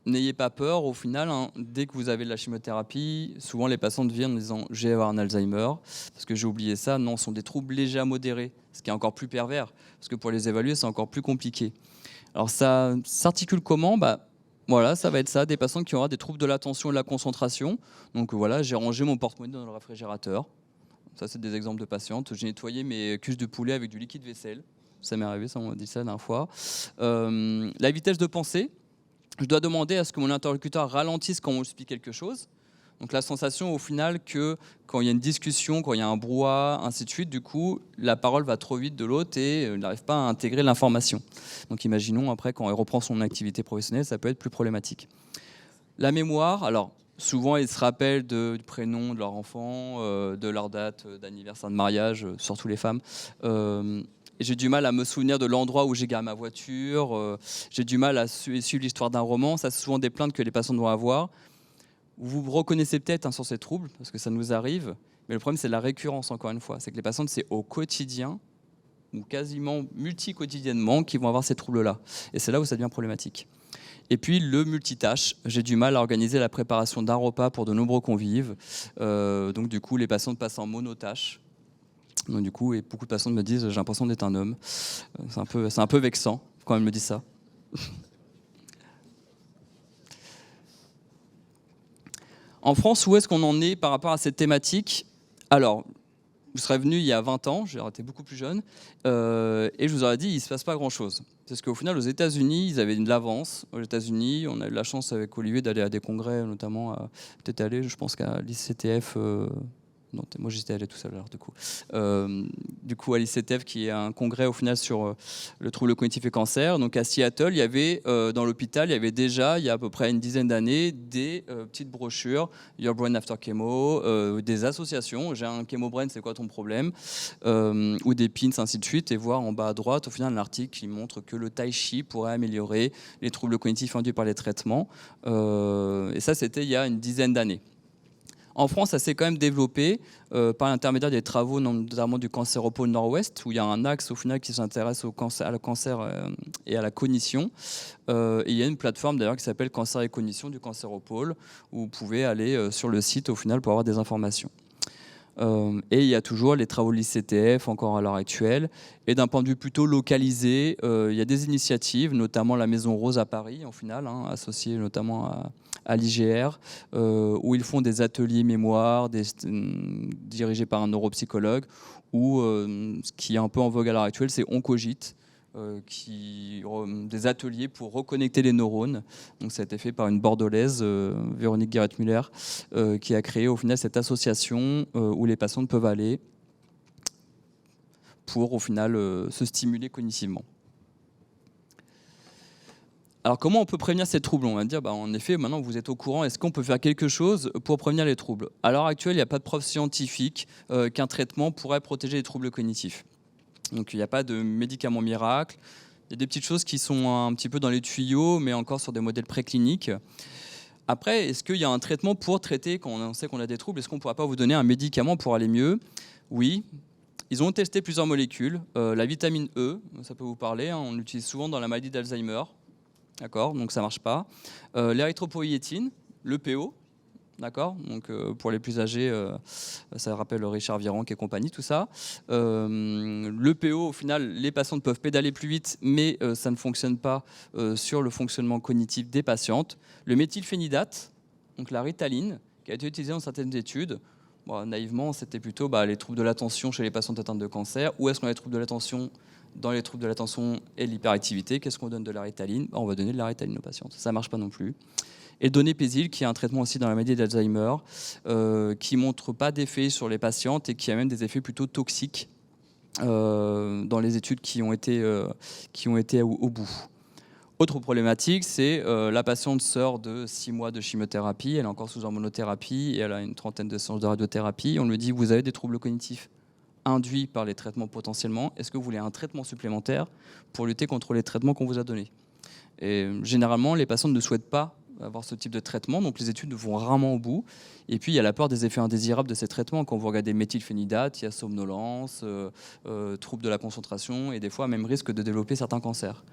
n'ayez pas peur, au final, dès que vous avez de la chimiothérapie, souvent les patientes viennent en disant « j'ai avoir un Alzheimer, parce que j'ai oublié ça ». Non, ce sont des troubles légers à modérés, ce qui est encore plus pervers, parce que pour les évaluer, c'est encore plus compliqué. Alors ça s'articule comment ? Voilà, ça va être ça, des patientes qui auront des troubles de l'attention et de la concentration. Donc voilà, j'ai rangé mon porte-monnaie dans le réfrigérateur. Ça, c'est des exemples de patientes. J'ai nettoyé mes cuisses de poulet avec du liquide vaisselle. Ça m'est arrivé, ça, on m'a dit ça la dernière fois. La vitesse de pensée. Je dois demander à ce que mon interlocuteur ralentisse quand on explique quelque chose. Donc la sensation au final que quand il y a une discussion, quand il y a un brouhaha, ainsi de suite, du coup, la parole va trop vite de l'autre et il n'arrive pas à intégrer l'information. Donc imaginons après quand il reprend son activité professionnelle, ça peut être plus problématique. La mémoire, alors souvent ils se rappellent du prénom de leur enfant, de leur date d'anniversaire de mariage, surtout les femmes. J'ai du mal à me souvenir de l'endroit où j'ai garé ma voiture. J'ai du mal à suivre l'histoire d'un roman. Ça, c'est souvent des plaintes que les patients doivent avoir. Vous vous reconnaissez peut-être sur ces troubles, parce que ça nous arrive. Mais le problème, c'est la récurrence, encore une fois. C'est que les patients, c'est au quotidien, ou quasiment multi-quotidiennement, qu'ils vont avoir ces troubles-là. Et c'est là où ça devient problématique. Et puis, le multitâche. J'ai du mal à organiser la préparation d'un repas pour de nombreux convives. Donc, du coup, les patients passent en monotâche. Donc du coup, et beaucoup de patients me disent j'ai l'impression d'être un homme. C'est un peu vexant quand elles me disent ça. En France, où est-ce qu'on en est par rapport à cette thématique ? Alors, je serais venu il y a 20 ans, j'ai été beaucoup plus jeune, et je vous aurais dit il ne se passe pas grand-chose. Parce qu'au final, aux États-Unis, ils avaient de l'avance. Aux États-Unis, on a eu la chance avec Olivier d'aller à des congrès, notamment peut-être aller, je pense qu'à l'ICTF. Non, moi j'étais allé tout seul alors du coup à l'ICTF qui est un congrès au final sur le trouble cognitif et cancer. Donc à Seattle, il y avait dans l'hôpital, il y avait déjà il y a à peu près une dizaine d'années des petites brochures Your Brain After Chemo, des associations. J'ai un Chemo Brain, c'est quoi ton problème, ou des pins ainsi de suite, et voir en bas à droite au final un article qui montre que le tai chi pourrait améliorer les troubles cognitifs induits par les traitements. Et ça c'était il y a une dizaine d'années. En France, ça s'est quand même développé par l'intermédiaire des travaux, notamment du Cancéropole Nord-Ouest, où il y a un axe au final qui s'intéresse au cancer, et à la cognition. Et il y a une plateforme d'ailleurs qui s'appelle Cancer et Cognition du Cancéropole, où vous pouvez aller sur le site au final pour avoir des informations. Et il y a toujours les travaux de l'ICTF encore à l'heure actuelle. Et d'un point de vue plutôt localisé, il y a des initiatives, notamment la Maison Rose à Paris, en final, hein, associée notamment à l'IGR, où ils font des ateliers mémoire dirigés par un neuropsychologue, ou ce qui est un peu en vogue à l'heure actuelle, c'est Oncogite, des ateliers pour reconnecter les neurones. Donc ça a été fait par une Bordelaise, Véronique Guéret-Muller, qui a créé au final cette association où les patients peuvent aller pour au final se stimuler cognitivement. Alors comment on peut prévenir ces troubles? On va dire, en effet, maintenant vous êtes au courant, est-ce qu'on peut faire quelque chose pour prévenir les troubles? À l'heure actuelle, il n'y a pas de preuve scientifique qu'un traitement pourrait protéger les troubles cognitifs. Donc il n'y a pas de médicaments miracles. Il y a des petites choses qui sont un petit peu dans les tuyaux, mais encore sur des modèles précliniques. Après, est-ce qu'il y a un traitement pour traiter quand on sait qu'on a des troubles? Est-ce qu'on ne pourrait pas vous donner un médicament pour aller mieux? Oui. Ils ont testé plusieurs molécules. La vitamine E, ça peut vous parler, hein, on l'utilise souvent dans la maladie d'Alzheimer. D'accord, donc ça ne marche pas. L'érythropoïétine, l'EPO. D'accord, donc pour les plus âgés, ça rappelle Richard Virenque et compagnie, tout ça. Le PO, au final, les patientes peuvent pédaler plus vite, mais ça ne fonctionne pas sur le fonctionnement cognitif des patientes. Le méthylphénidate, donc la ritaline, qui a été utilisée dans certaines études. Bon, naïvement, c'était plutôt les troubles de l'attention chez les patientes atteintes de cancer. Où est-ce qu'on a les troubles de l'attention? Dans les troubles de l'attention et l'hyperactivité, qu'est-ce qu'on donne de la ritaline? On va donner de la ritaline aux patientes. Ça ne marche pas non plus. Et donépésil, qui est un traitement aussi dans la maladie d'Alzheimer, qui ne montre pas d'effet sur les patientes et qui a même des effets plutôt toxiques dans les études qui ont été au bout. Autre problématique, c'est la patiente sort de 6 mois de chimiothérapie, elle est encore sous hormonothérapie et elle a une trentaine de séances de radiothérapie. On lui dit, vous avez des troubles cognitifs induits par les traitements potentiellement, est-ce que vous voulez un traitement supplémentaire pour lutter contre les traitements qu'on vous a donnés? Et généralement, les patientes ne souhaitent pas avoir ce type de traitement, donc les études vont rarement au bout. Et puis il y a la peur des effets indésirables de ces traitements. Quand vous regardez méthylphénidate, il y a somnolence, troubles de la concentration et des fois même risque de développer certains cancers.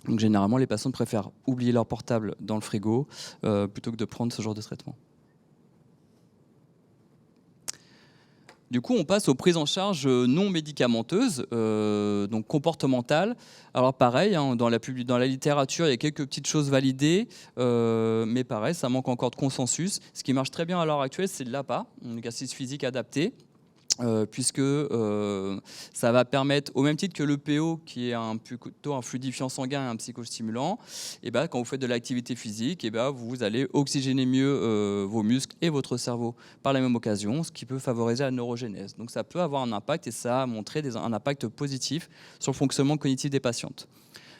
Donc généralement les patients préfèrent oublier leur portable dans le frigo plutôt que de prendre ce genre de traitement. Du coup, on passe aux prises en charge non médicamenteuses, donc comportementales. Alors pareil, hein, dans la littérature, il y a quelques petites choses validées, mais pareil, ça manque encore de consensus. Ce qui marche très bien à l'heure actuelle, c'est l'APA, un exercice physique adapté. Puisque ça va permettre, au même titre que le PO, qui est plutôt un fluidifiant sanguin et un psychostimulant, et quand vous faites de l'activité physique, vous allez oxygéner mieux vos muscles et votre cerveau par la même occasion, ce qui peut favoriser la neurogénèse. Donc ça peut avoir un impact, et ça a montré un impact positif sur le fonctionnement cognitif des patientes.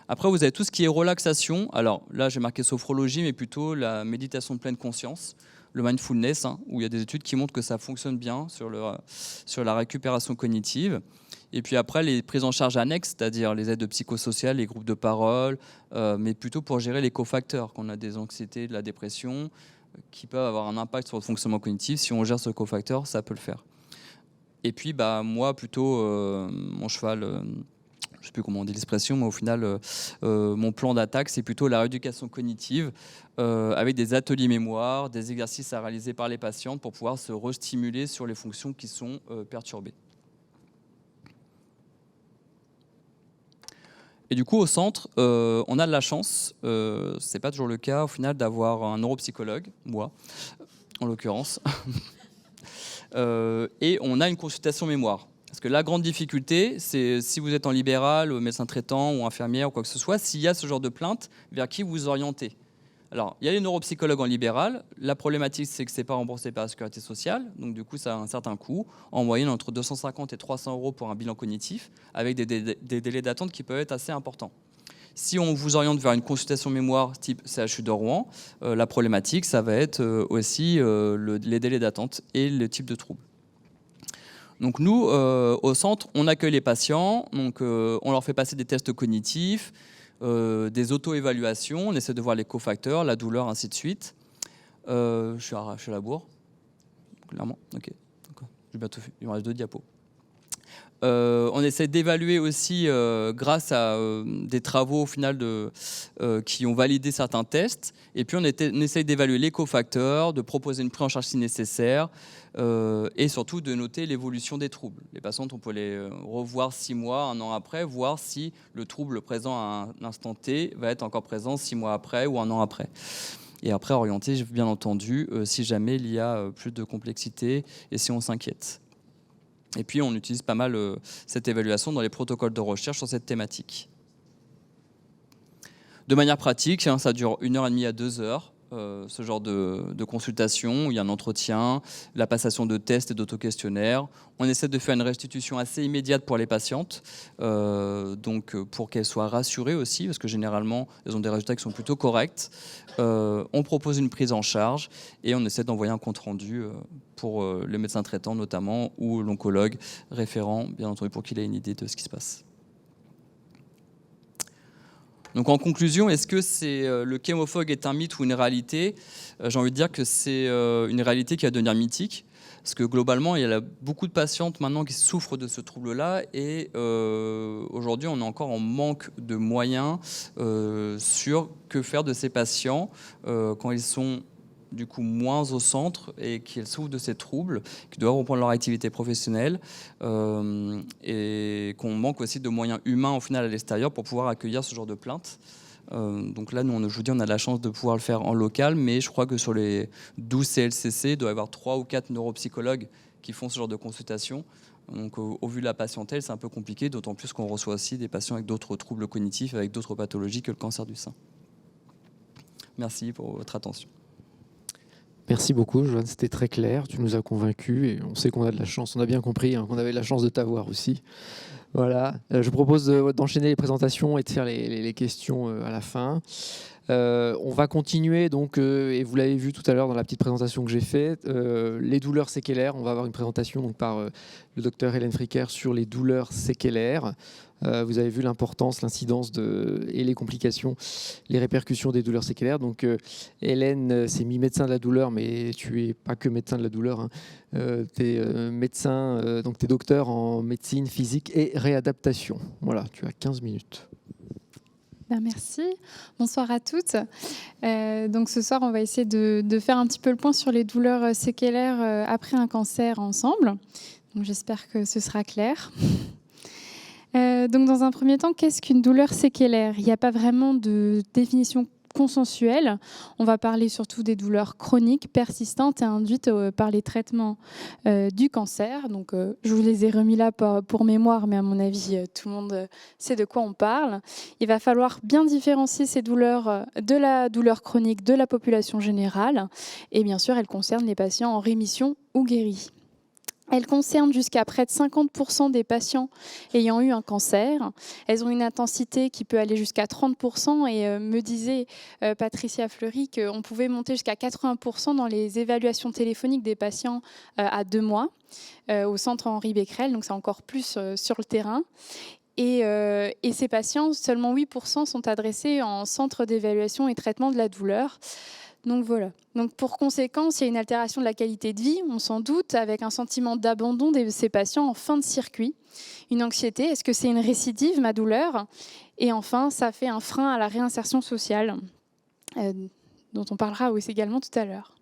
Après, vous avez tout ce qui est relaxation. Alors là, j'ai marqué sophrologie, mais plutôt la méditation de pleine conscience, le mindfulness, hein, où il y a des études qui montrent que ça fonctionne bien sur la récupération cognitive. Et puis après, les prises en charge annexes, c'est-à-dire les aides psychosociales, les groupes de parole, mais plutôt pour gérer les cofacteurs, qu'on a des anxiétés, de la dépression, qui peuvent avoir un impact sur le fonctionnement cognitif. Si on gère ce cofacteur, ça peut le faire. Et puis, moi, plutôt, mon cheval... je ne sais plus comment on dit l'expression, mais au final, mon plan d'attaque, c'est plutôt la rééducation cognitive avec des ateliers mémoire, des exercices à réaliser par les patientes pour pouvoir se restimuler sur les fonctions qui sont perturbées. Et du coup, au centre, on a de la chance, ce n'est pas toujours le cas au final, d'avoir un neuropsychologue, moi, en l'occurrence, et on a une consultation mémoire. Parce que la grande difficulté, c'est si vous êtes en libéral, médecin traitant ou infirmière ou quoi que ce soit, s'il y a ce genre de plainte, vers qui vous orientez? Alors, il y a les neuropsychologues en libéral. La problématique, c'est que ce n'est pas remboursé par la sécurité sociale. Donc, du coup, ça a un certain coût. En moyenne, entre 250 et 300 € pour un bilan cognitif, avec des délais d'attente qui peuvent être assez importants. Si on vous oriente vers une consultation mémoire type CHU de Rouen, la problématique, ça va être aussi les délais d'attente et le type de trouble. Donc nous, au centre, on accueille les patients, donc, on leur fait passer des tests cognitifs, des auto-évaluations, on essaie de voir les cofacteurs, la douleur, ainsi de suite. Je suis à la bourre, clairement. Ok. Il me reste 2 diapos. On essaie d'évaluer aussi grâce à des travaux au final qui ont validé certains tests. Et puis on essaie d'évaluer les cofacteurs, de proposer une prise en charge si nécessaire et surtout de noter l'évolution des troubles. Les patientes, on peut les revoir 6 mois, 1 an après, voir si le trouble présent à un instant T va être encore présent 6 mois après ou 1 an après. Et après orienter, bien entendu, si jamais il y a plus de complexité et si on s'inquiète. Et puis on utilise pas mal cette évaluation dans les protocoles de recherche sur cette thématique. De manière pratique, ça dure 1h30 à 2 heures. Ce genre de consultation, où il y a un entretien, la passation de tests et d'auto-questionnaires. On essaie de faire une restitution assez immédiate pour les patientes, donc pour qu'elles soient rassurées aussi, parce que généralement, elles ont des résultats qui sont plutôt corrects. On propose une prise en charge et on essaie d'envoyer un compte-rendu pour le médecin traitant notamment, ou l'oncologue référent, bien entendu, pour qu'il ait une idée de ce qui se passe. Donc en conclusion, est-ce que le chémofog est un mythe ou une réalité ? J'ai envie de dire que c'est une réalité qui va devenir mythique, parce que globalement, il y a beaucoup de patientes maintenant qui souffrent de ce trouble-là, et aujourd'hui, on est encore en manque de moyens sur que faire de ces patients quand ils sont du coup moins au centre et qu'ils souffrent de ces troubles, qui doivent reprendre leur activité professionnelle et qu'on manque aussi de moyens humains au final à l'extérieur pour pouvoir accueillir ce genre de plaintes. Donc là, nous, je vous dis, on a la chance de pouvoir le faire en local, mais je crois que sur les 12 CLCC, il doit y avoir 3 ou 4 neuropsychologues qui font ce genre de consultation. Donc au vu de la patientèle, c'est un peu compliqué, d'autant plus qu'on reçoit aussi des patients avec d'autres troubles cognitifs, avec d'autres pathologies que le cancer du sein. Merci pour votre attention. Merci beaucoup, Joanne, c'était très clair, tu nous as convaincus et on sait qu'on a de la chance, on a bien compris qu'on avait de la chance de t'avoir aussi. Voilà, je propose d'enchaîner les présentations et de faire les questions à la fin. On va continuer donc, et vous l'avez vu tout à l'heure dans la petite présentation que j'ai faite, les douleurs séquelaires. On va avoir une présentation donc, par le docteur Hélène Fricker sur les douleurs séquelaires. Vous avez vu l'importance, l'incidence et les complications, les répercussions des douleurs séquelaires. Donc Hélène, c'est mi-médecin de la douleur, mais tu n'es pas que médecin de la douleur. Hein. Tu es médecin, donc tu es docteur en médecine physique et réadaptation. Voilà, tu as 15 minutes. Merci. Bonsoir à toutes. Donc ce soir, on va essayer de faire un petit peu le point sur les douleurs séquelaires après un cancer ensemble. Donc j'espère que ce sera clair. Donc dans un premier temps, qu'est-ce qu'une douleur séquelaire ? Il n'y a pas vraiment de définition consensuelle. On va parler surtout des douleurs chroniques, persistantes et induites par les traitements du cancer. Donc, je vous les ai remis là pour mémoire, mais à mon avis, tout le monde sait de quoi on parle. Il va falloir bien différencier ces douleurs de la douleur chronique de la population générale. Et bien sûr, elles concernent les patients en rémission ou guéris. Elles concernent jusqu'à près de 50% des patients ayant eu un cancer. Elles ont une intensité qui peut aller jusqu'à 30% et me disait Patricia Fleury qu'on pouvait monter jusqu'à 80% dans les évaluations téléphoniques des patients à 2 mois au centre Henri Becquerel, donc c'est encore plus sur le terrain. Et ces patients, seulement 8% sont adressés en centre d'évaluation et traitement de la douleur. Donc voilà. Donc pour conséquence, il y a une altération de la qualité de vie, on s'en doute, avec un sentiment d'abandon de ces patients en fin de circuit. Une anxiété, est-ce que c'est une récidive, ma douleur ? Et enfin, ça fait un frein à la réinsertion sociale, dont on parlera aussi également tout à l'heure.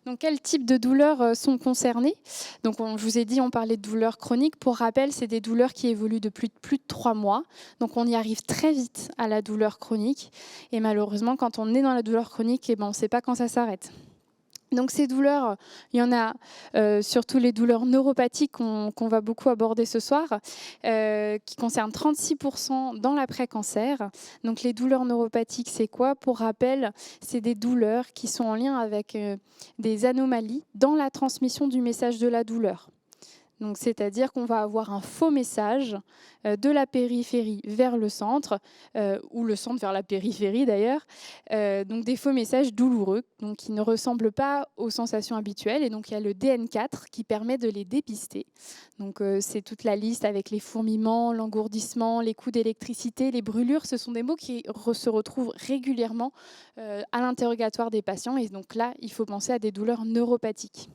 Donc, quels types de douleurs sont concernées ? Donc, je vous ai dit, on parlait de douleurs chroniques. Pour rappel, c'est des douleurs qui évoluent depuis plus de 3 mois. Donc, on y arrive très vite à la douleur chronique. Et malheureusement, quand on est dans la douleur chronique, on ne sait pas quand ça s'arrête. Donc ces douleurs, il y en a surtout les douleurs neuropathiques qu'on va beaucoup aborder ce soir, qui concernent 36% dans l'après-cancer. Donc les douleurs neuropathiques, c'est quoi ? Pour rappel, c'est des douleurs qui sont en lien avec des anomalies dans la transmission du message de la douleur. Donc, c'est-à-dire qu'on va avoir un faux message de la périphérie vers le centre, ou le centre vers la périphérie d'ailleurs. Donc des faux messages douloureux, donc qui ne ressemblent pas aux sensations habituelles. Et donc il y a le DN4 qui permet de les dépister. Donc c'est toute la liste avec les fourmillements, l'engourdissement, les coups d'électricité, les brûlures. Ce sont des mots qui se retrouvent régulièrement à l'interrogatoire des patients. Et donc là, il faut penser à des douleurs neuropathiques.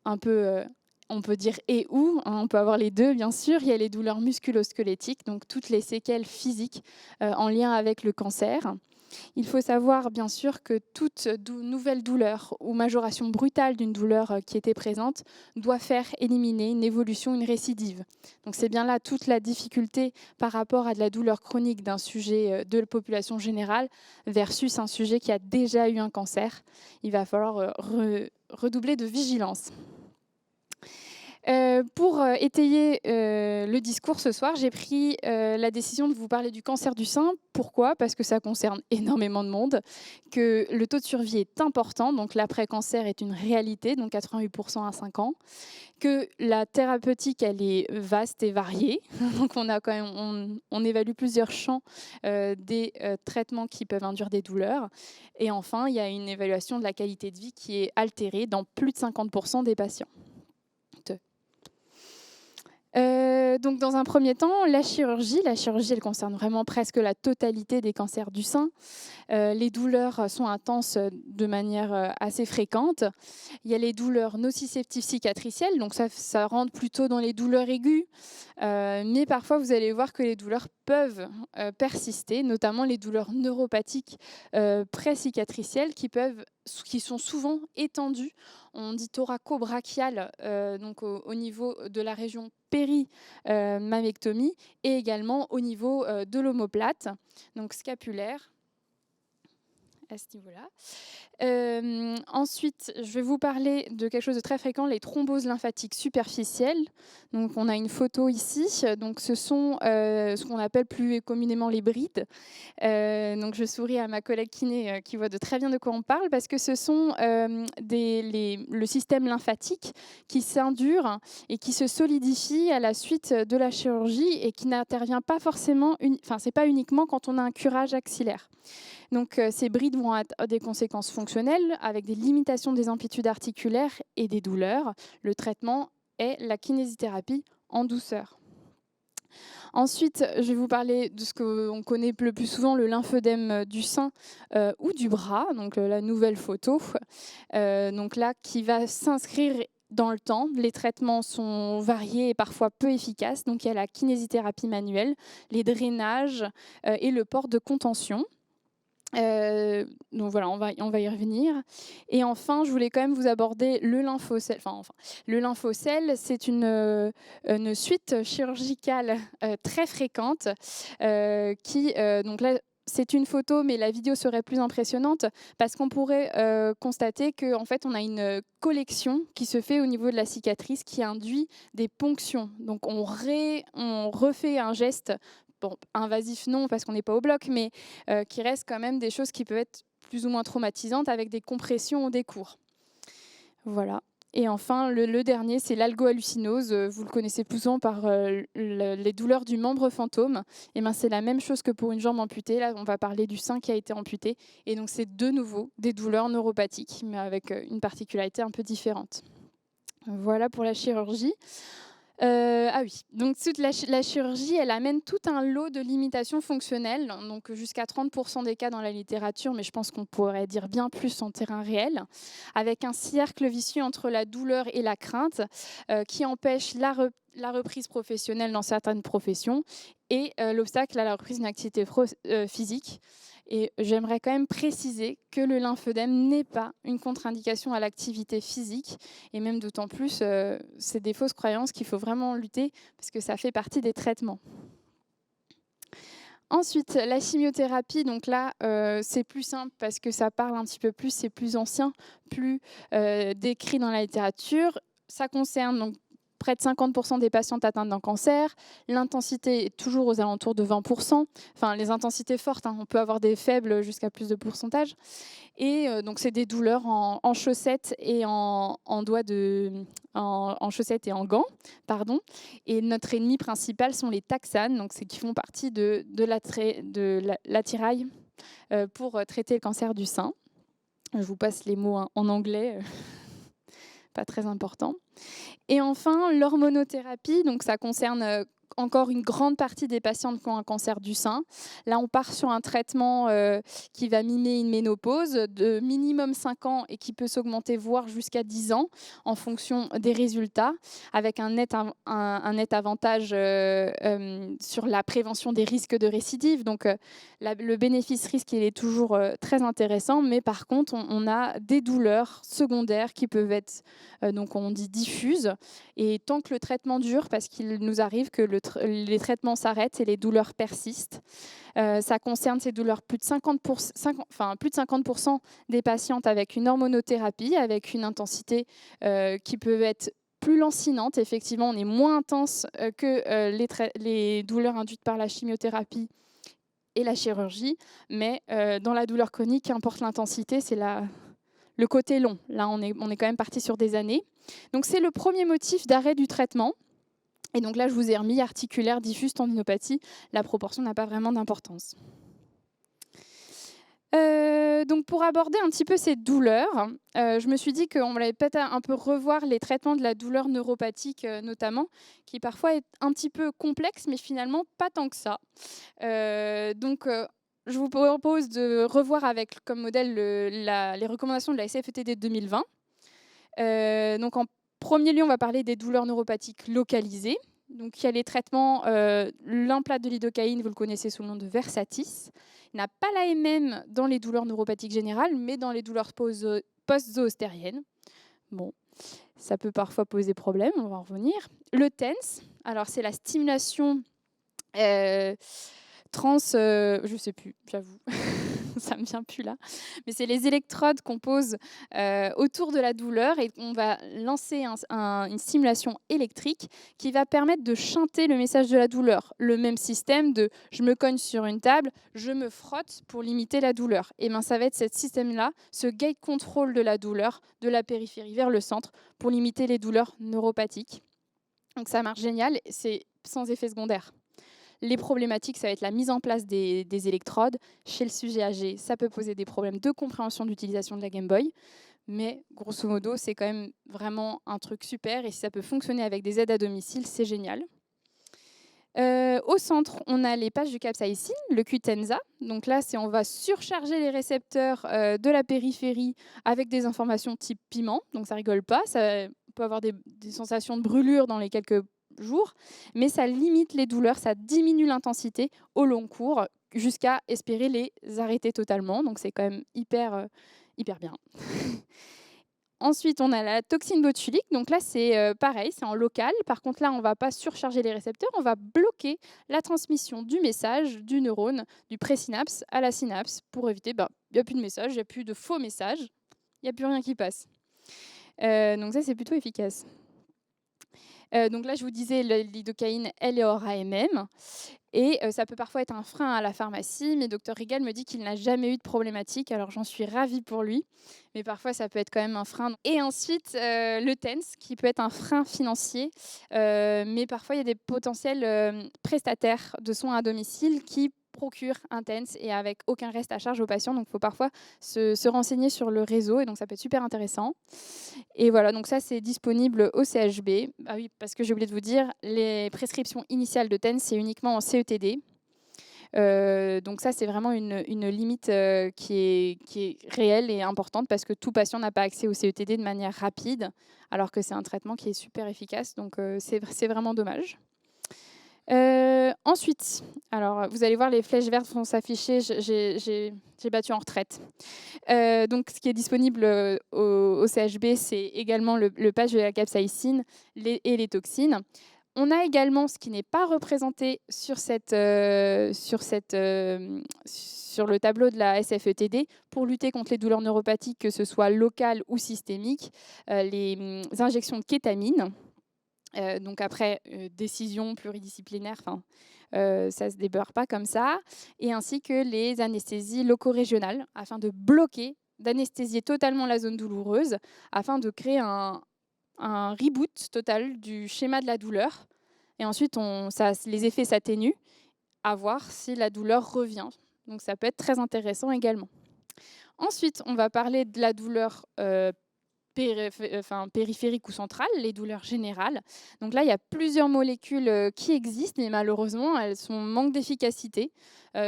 Un peu on peut dire et ou, hein, on peut avoir les deux bien sûr. Il y a les douleurs musculo-squelettiques, donc toutes les séquelles physiques en lien avec le cancer. Il faut savoir bien sûr que toute nouvelle douleur ou majoration brutale d'une douleur qui était présente doit faire éliminer une évolution, une récidive. Donc c'est bien là toute la difficulté par rapport à de la douleur chronique d'un sujet de la population générale versus un sujet qui a déjà eu un cancer. Il va falloir redoubler de vigilance. Pour étayer le discours ce soir, j'ai pris la décision de vous parler du cancer du sein. Pourquoi ? Parce que ça concerne énormément de monde, que le taux de survie est important, donc l'après-cancer est une réalité, donc 88% à 5 ans, que la thérapeutique, elle est vaste et variée, donc on évalue plusieurs champs des traitements qui peuvent induire des douleurs. Et enfin, il y a une évaluation de la qualité de vie qui est altérée dans plus de 50% des patients. Donc dans un premier temps, la chirurgie, elle concerne vraiment presque la totalité des cancers du sein. Les douleurs sont intenses de manière assez fréquente. Il y a les douleurs nociceptives cicatricielles, donc ça rentre plutôt dans les douleurs aiguës. Mais parfois, vous allez voir que les douleurs peuvent persister, notamment les douleurs neuropathiques pré-cicatricielles qui sont souvent étendues. On dit thoraco-brachial, donc au niveau de la région péri-mammectomie et également au niveau de l'omoplate, donc scapulaire, à ce niveau-là. Ensuite, je vais vous parler de quelque chose de très fréquent, les thromboses lymphatiques superficielles. Donc, on a une photo ici. Donc, ce sont ce qu'on appelle plus communément les brides. Donc, je souris à ma collègue kiné qui voit de très bien de quoi on parle, parce que ce sont le système lymphatique qui s'indure et qui se solidifie à la suite de la chirurgie et qui n'intervient pas forcément, c'est pas uniquement quand on a un curage axillaire. Donc, ces brides vont avoir des conséquences fonctionnelles avec des limitations des amplitudes articulaires et des douleurs. Le traitement est la kinésithérapie en douceur. Ensuite, je vais vous parler de ce qu'on connaît le plus souvent, le lymphœdème du sein ou du bras, donc la nouvelle photo. Donc là, qui va s'inscrire dans le temps. Les traitements sont variés et parfois peu efficaces. Donc il y a la kinésithérapie manuelle, les drainages et le port de contention. Donc voilà, on va y revenir. Et enfin, je voulais quand même vous aborder le lymphocèle. Le lymphocèle, c'est une suite chirurgicale très fréquente donc là, c'est une photo, mais la vidéo serait plus impressionnante parce qu'on pourrait constater qu'en fait, on a une collection qui se fait au niveau de la cicatrice qui induit des ponctions. Donc, on refait un geste. Bon, invasif non, parce qu'on n'est pas au bloc, mais qui reste quand même des choses qui peuvent être plus ou moins traumatisantes avec des compressions ou des cours. Voilà. Et enfin, le dernier, c'est l'algo-hallucinose. Vous le connaissez plus souvent par les douleurs du membre fantôme. Et ben, c'est la même chose que pour une jambe amputée. Là, on va parler du sein qui a été amputé. Et donc, c'est de nouveau des douleurs neuropathiques, mais avec une particularité un peu différente. Voilà pour la chirurgie. Donc toute la chirurgie, elle amène tout un lot de limitations fonctionnelles, donc jusqu'à 30% des cas dans la littérature, mais je pense qu'on pourrait dire bien plus en terrain réel, avec un cercle vicieux entre la douleur et la crainte qui empêche la reprise professionnelle dans certaines professions et l'obstacle à la reprise d'une activité physique. Et j'aimerais quand même préciser que le lymphœdème n'est pas une contre-indication à l'activité physique. Et même d'autant plus, c'est des fausses croyances qu'il faut vraiment lutter parce que ça fait partie des traitements. Ensuite, la chimiothérapie, donc là, c'est plus simple parce que ça parle un petit peu plus, c'est plus ancien, plus décrit dans la littérature. Ça concerne donc près de 50% des patientes atteintes d'un cancer. L'intensité est toujours aux alentours de 20%. Enfin, les intensités fortes, on peut avoir des faibles jusqu'à plus de pourcentage. Et donc, c'est des douleurs en chaussettes et en chaussettes et en gants. Pardon. Et notre ennemi principal sont les taxanes, donc c'est qui font partie de l'attirail pour traiter le cancer du sein. Je vous passe les mots en anglais. Pas très important. Et enfin, l'hormonothérapie, donc ça concerne encore une grande partie des patientes qui ont un cancer du sein. Là, on part sur un traitement qui va mimer une ménopause de minimum 5 ans et qui peut s'augmenter, voire jusqu'à 10 ans, en fonction des résultats, avec un net avantage sur la prévention des risques de récidive. Donc, le bénéfice-risque, il est toujours très intéressant, mais par contre, on a des douleurs secondaires qui peuvent être, donc on dit diffuses, et tant que le traitement dure, parce qu'il nous arrive que les traitements s'arrêtent et les douleurs persistent. Ça concerne ces douleurs plus de 50% des patientes avec une hormonothérapie, avec une intensité qui peut être plus lancinante. Effectivement, on est moins intense que les douleurs induites par la chimiothérapie et la chirurgie, mais dans la douleur chronique, qu'importe l'intensité, c'est le côté long. Là, on est quand même parti sur des années. Donc, c'est le premier motif d'arrêt du traitement. Et donc là, je vous ai remis articulaire, diffuse, tendinopathie. La proportion n'a pas vraiment d'importance. Donc pour aborder un petit peu ces douleurs, je me suis dit qu'on allait peut-être un peu revoir les traitements de la douleur neuropathique notamment, qui parfois est un petit peu complexe, mais finalement pas tant que ça. Je vous propose de revoir avec comme modèle les recommandations de la SFETD 2020. Donc en premier lieu, on va parler des douleurs neuropathiques localisées. Donc il y a les traitements, l'implant de lidocaïne, vous le connaissez sous le nom de Versatis. Il n'a pas l'AMM dans les douleurs neuropathiques générales, mais dans les douleurs post-zoostériennes. Bon, ça peut parfois poser problème, on va en revenir. Le TENS, alors c'est la stimulation je ne sais plus, j'avoue, ça ne me vient plus là. Mais c'est les électrodes qu'on pose autour de la douleur et on va lancer une stimulation électrique qui va permettre de chanter le message de la douleur. Le même système de je me cogne sur une table, je me frotte pour limiter la douleur. Et bien ça va être ce système-là, ce gate control de la douleur, de la périphérie vers le centre pour limiter les douleurs neuropathiques. Donc ça marche génial, c'est sans effet secondaire. Les problématiques, ça va être la mise en place des électrodes. Chez le sujet âgé, ça peut poser des problèmes de compréhension d'utilisation de la Game Boy. Mais grosso modo, c'est quand même vraiment un truc super. Et si ça peut fonctionner avec des aides à domicile, c'est génial. Au centre, on a les patchs du capsaïcine, le Qutenza. Donc là, on va surcharger les récepteurs de la périphérie avec des informations type piment. Donc ça rigole pas. Ça peut avoir des sensations de brûlure dans les quelques jours, mais ça limite les douleurs, ça diminue l'intensité au long cours jusqu'à espérer les arrêter totalement. Donc c'est quand même hyper bien. Ensuite, on a la toxine botulique. Donc là, c'est pareil, c'est en local. Par contre, là, on ne va pas surcharger les récepteurs, on va bloquer la transmission du message du neurone, du présynapse à la synapse pour éviter, il n'y a plus de message, il n'y a plus de faux messages, il n'y a plus rien qui passe. Donc ça, c'est plutôt efficace. Donc là, je vous disais, la lidocaïne, elle est hors AMM. Et ça peut parfois être un frein à la pharmacie, mais Dr Rigal me dit qu'il n'a jamais eu de problématique, alors j'en suis ravie pour lui, mais parfois ça peut être quand même un frein. Et ensuite, le TENS, qui peut être un frein financier, mais parfois il y a des potentiels prestataires de soins à domicile qui procurent un TENS et avec aucun reste à charge aux patients, donc il faut parfois se renseigner sur le réseau, et donc ça peut être super intéressant. Et voilà, donc ça c'est disponible au CHB. Ah oui, parce que j'ai oublié de vous dire, les prescriptions initiales de TENS, c'est uniquement en CETD. Donc ça, c'est vraiment une limite qui est réelle et importante parce que tout patient n'a pas accès au CETD de manière rapide, alors que c'est un traitement qui est super efficace. Donc c'est vraiment dommage. Ensuite, alors vous allez voir, les flèches vertes vont s'afficher. J'ai battu en retraite. Donc, ce qui est disponible au CHB, c'est également le patch de la capsaïcine et les toxines. On a également ce qui n'est pas représenté sur le tableau de la SFETD pour lutter contre les douleurs neuropathiques, que ce soit locales ou systémiques, les injections de kétamine. Donc après, décision pluridisciplinaire, ça ne se débeure pas comme ça, et ainsi que les anesthésies loco-régionales, afin de bloquer, d'anesthésier totalement la zone douloureuse, afin de créer un reboot total du schéma de la douleur. Et ensuite, les effets s'atténuent, à voir si la douleur revient. Donc ça peut être très intéressant également. Ensuite, on va parler de la douleur périphériques ou centrales, les douleurs générales. Donc là, il y a plusieurs molécules qui existent, mais malheureusement, elles manquent d'efficacité.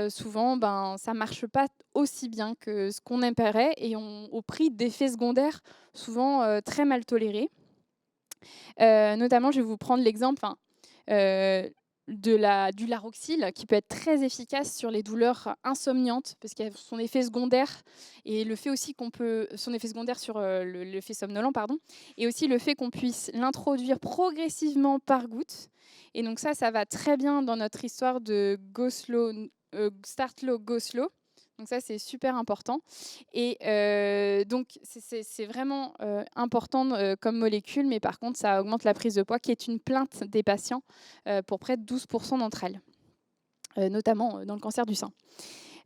Souvent, ça ne marche pas aussi bien que ce qu'on espérait et au prix d'effets secondaires souvent très mal tolérés. Notamment, je vais vous prendre l'exemple du Laroxyl, qui peut être très efficace sur les douleurs insomniantes, parce qu'il y a son effet secondaire, et le fait aussi son effet secondaire sur l'effet somnolent, pardon, et aussi le fait qu'on puisse l'introduire progressivement par goutte. Et donc ça va très bien dans notre histoire de start low, go slow. Donc ça, c'est super important. Et donc, c'est vraiment important comme molécule, mais par contre, ça augmente la prise de poids, qui est une plainte des patients pour près de 12% d'entre elles, notamment dans le cancer du sein.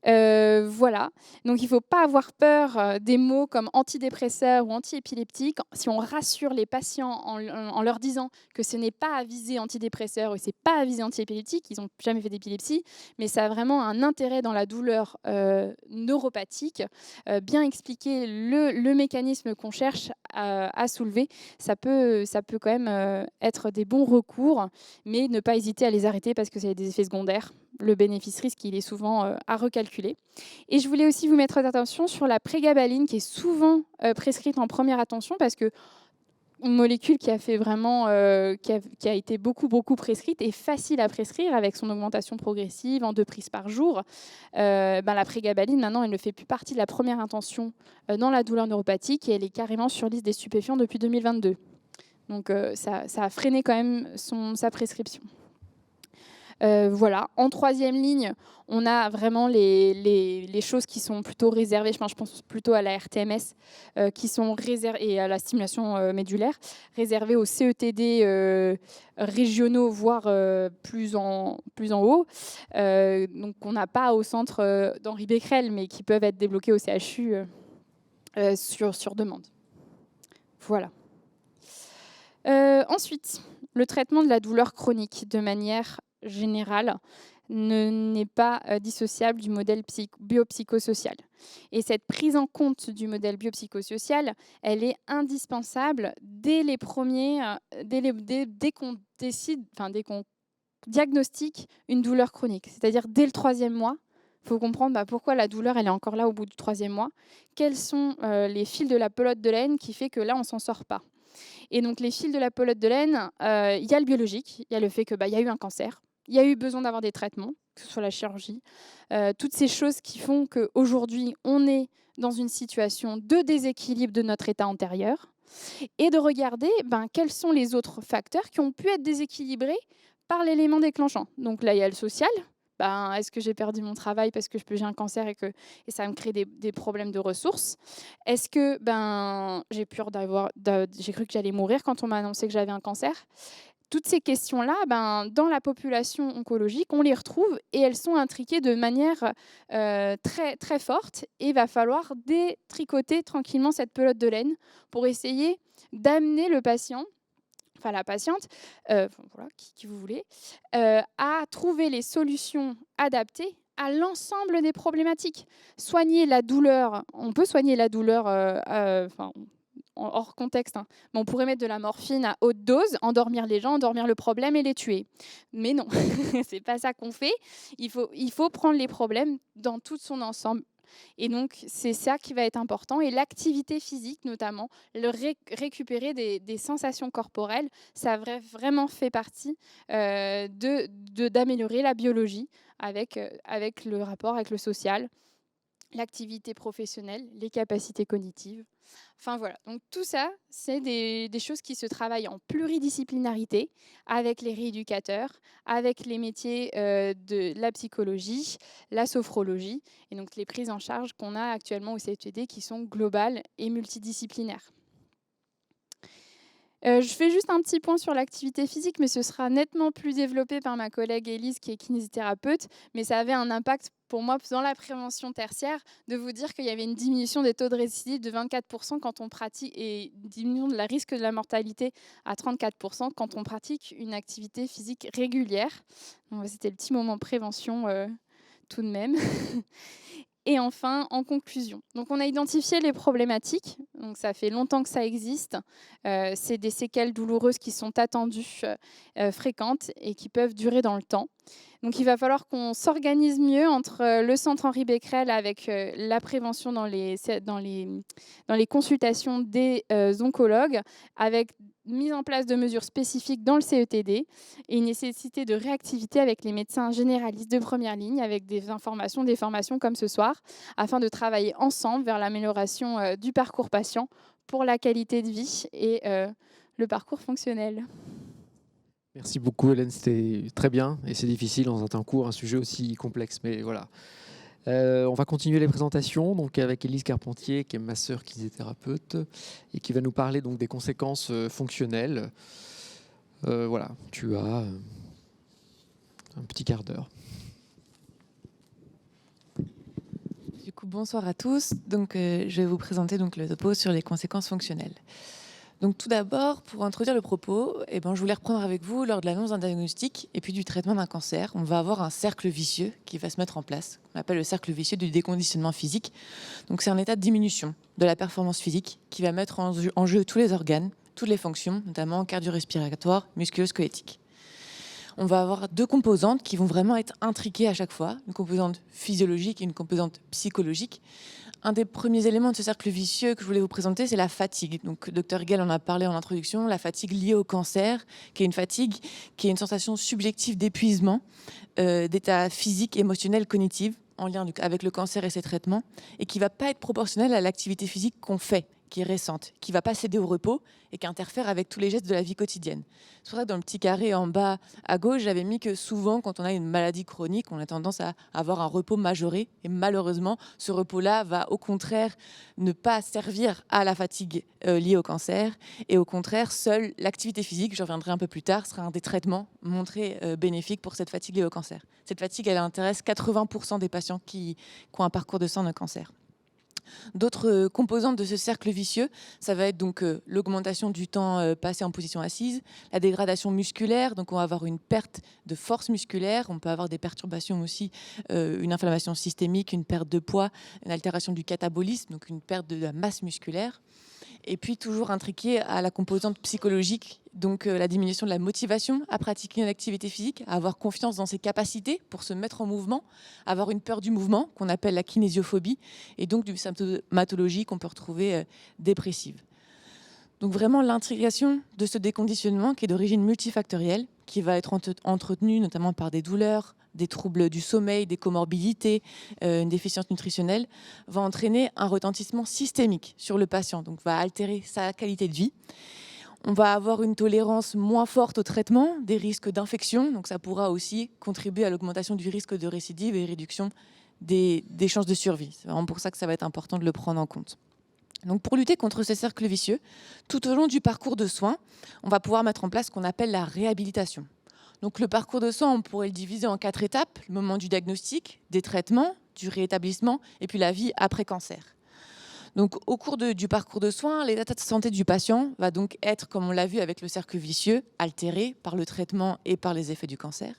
Voilà, donc il ne faut pas avoir peur des mots comme antidépresseur ou antiépileptique. Si on rassure les patients en leur disant que ce n'est pas à viser antidépresseur ou ce n'est pas à viser antiépileptique, ils n'ont jamais fait d'épilepsie, mais ça a vraiment un intérêt dans la douleur neuropathique. Bien expliquer le mécanisme qu'on cherche à soulever, ça peut quand même être des bons recours, mais ne pas hésiter à les arrêter parce que ça a des effets secondaires. Le bénéfice-risque, il est souvent à recalculer. Et je voulais aussi vous mettre attention sur la prégabaline, qui est souvent prescrite en première attention, parce que une molécule qui a fait vraiment, qui a été beaucoup prescrite et facile à prescrire avec son augmentation progressive en 2 prises par jour. La prégabaline, maintenant, elle ne fait plus partie de la première intention dans la douleur neuropathique, et elle est carrément sur liste des stupéfiants depuis 2022. Donc ça a freiné quand même sa prescription. Voilà. En troisième ligne, on a vraiment les choses qui sont plutôt réservées, je pense plutôt à la RTMS, qui sont réservées, et à la stimulation médulaire, réservées aux CETD régionaux, voire plus en haut. Donc on n'a pas au centre d'Henri Becquerel, mais qui peuvent être débloqués au CHU sur demande. Voilà. Ensuite, le traitement de la douleur chronique de manière générale n'est pas dissociable du modèle biopsychosocial. Et cette prise en compte du modèle biopsychosocial, elle est indispensable dès qu'on décide, dès qu'on diagnostique une douleur chronique, c'est-à-dire dès le 3e mois. Il faut comprendre pourquoi la douleur elle est encore là au bout du 3e mois. Quels sont les fils de la pelote de laine qui fait que là on ne s'en sort pas. Et donc les fils de la pelote de laine, il y a le biologique, il y a le fait qu'il y a eu un cancer, il y a eu besoin d'avoir des traitements, que ce soit la chirurgie, toutes ces choses qui font qu'aujourd'hui on est dans une situation de déséquilibre de notre état antérieur, et de regarder quels sont les autres facteurs qui ont pu être déséquilibrés par l'élément déclenchant. Donc là il y a le social. Est-ce que j'ai perdu mon travail parce que j'ai un cancer et ça me crée des problèmes de ressources? Est-ce que j'ai cru que j'allais mourir quand on m'a annoncé que j'avais un cancer? Toutes ces questions-là, dans la population oncologique, on les retrouve et elles sont intriquées de manière très, très forte. Et il va falloir détricoter tranquillement cette pelote de laine pour essayer d'amener le patient, la patiente, qui vous voulez, à trouver les solutions adaptées à l'ensemble des problématiques. Soigner la douleur, on peut soigner la douleur hors contexte, hein. Mais on pourrait mettre de la morphine à haute dose, endormir les gens, endormir le problème et les tuer. Mais non, c'est pas ça qu'on fait. Il faut prendre les problèmes dans tout son ensemble. Et donc, c'est ça qui va être important. Et l'activité physique, notamment, récupérer des sensations corporelles, ça a vraiment fait partie d'améliorer la biologie avec le rapport avec le social, l'activité professionnelle, les capacités cognitives. Enfin voilà, donc tout ça, c'est des choses qui se travaillent en pluridisciplinarité avec les rééducateurs, avec les métiers de la psychologie, la sophrologie, et donc les prises en charge qu'on a actuellement au CETD qui sont globales et multidisciplinaires. Je fais juste un petit point sur l'activité physique, mais ce sera nettement plus développé par ma collègue Élise, qui est kinésithérapeute. Mais ça avait un impact pour moi dans la prévention tertiaire, de vous dire qu'il y avait une diminution des taux de récidive de 24% quand on pratique, et une diminution de la risque de la mortalité à 34% quand on pratique une activité physique régulière. Donc, c'était le petit moment prévention tout de même. Et enfin, en conclusion, donc on a identifié les problématiques. donc ça fait longtemps que ça existe. C'est des séquelles douloureuses qui sont attendues, fréquentes et qui peuvent durer dans le temps. Donc il va falloir qu'on s'organise mieux entre le centre Henri Becquerel avec la prévention dans les consultations des oncologues, avec mise en place de mesures spécifiques dans le CETD et une nécessité de réactivité avec les médecins généralistes de première ligne, avec des informations, des formations comme ce soir, afin de travailler ensemble vers l'amélioration du parcours patient pour la qualité de vie et le parcours fonctionnel. Merci beaucoup Hélène, c'était très bien et c'est difficile dans un temps court, un sujet aussi complexe, mais voilà. On va continuer les présentations donc avec Élise Carpentier, qui est masseur kinésithérapeute et qui va nous parler donc des conséquences fonctionnelles. Voilà, tu as un petit quart d'heure. Du coup, bonsoir à tous. Donc, je vais vous présenter donc, le topo sur les conséquences fonctionnelles. Donc, tout d'abord, pour introduire le propos, je voulais reprendre avec vous lors de l'annonce d'un diagnostic et puis du traitement d'un cancer. On va avoir un cercle vicieux qui va se mettre en place. On appelle le cercle vicieux du déconditionnement physique. Donc, c'est un état de diminution de la performance physique qui va mettre en jeu tous les organes, toutes les fonctions, notamment cardio-respiratoire, musculo-squelettique. On va avoir deux composantes qui vont vraiment être intriquées à chaque fois, une composante physiologique et une composante psychologique. Un des premiers éléments de ce cercle vicieux que je voulais vous présenter, c'est la fatigue. Donc, Dr Gell en a parlé en introduction, la fatigue liée au cancer, qui est une fatigue qui est une sensation subjective d'épuisement, d'état physique, émotionnel, cognitif, en lien avec le cancer et ses traitements, et qui ne va pas être proportionnelle à l'activité physique qu'on fait, qui est récente, qui ne va pas céder au repos et qui interfère avec tous les gestes de la vie quotidienne. C'est pour ça que dans le petit carré en bas à gauche, j'avais mis que souvent, quand on a une maladie chronique, on a tendance à avoir un repos majoré. Et malheureusement, ce repos-là va au contraire ne pas servir à la fatigue liée au cancer. Et au contraire, seule l'activité physique, je reviendrai un peu plus tard, sera un des traitements montrés bénéfiques pour cette fatigue liée au cancer. Cette fatigue, elle intéresse 80% des patients qui ont un parcours de sang de cancer. D'autres composantes de ce cercle vicieux, ça va être donc l'augmentation du temps passé en position assise, la dégradation musculaire, donc on va avoir une perte de force musculaire, on peut avoir des perturbations aussi, une inflammation systémique, une perte de poids, une altération du catabolisme, donc une perte de la masse musculaire. Et puis toujours intriqué à la composante psychologique, donc la diminution de la motivation à pratiquer une activité physique, à avoir confiance dans ses capacités pour se mettre en mouvement, avoir une peur du mouvement qu'on appelle la kinésiophobie, et donc d'une symptomatologie qu'on peut retrouver dépressive. Donc vraiment l'intégration de ce déconditionnement qui est d'origine multifactorielle, qui va être entretenu notamment par des douleurs, des troubles du sommeil, des comorbidités, une déficience nutritionnelle, va entraîner un retentissement systémique sur le patient, donc va altérer sa qualité de vie. On va avoir une tolérance moins forte au traitement, des risques d'infection, donc ça pourra aussi contribuer à l'augmentation du risque de récidive et réduction des chances de survie. C'est vraiment pour ça que ça va être important de le prendre en compte. Donc pour lutter contre ces cercles vicieux, tout au long du parcours de soins, on va pouvoir mettre en place ce qu'on appelle la réhabilitation. Donc le parcours de soins, on pourrait le diviser en 4 étapes: le moment du diagnostic, des traitements, du rétablissement et puis la vie après cancer. Donc au cours du parcours de soins, l'état de santé du patient va donc être, comme on l'a vu avec le cercle vicieux, altéré par le traitement et par les effets du cancer.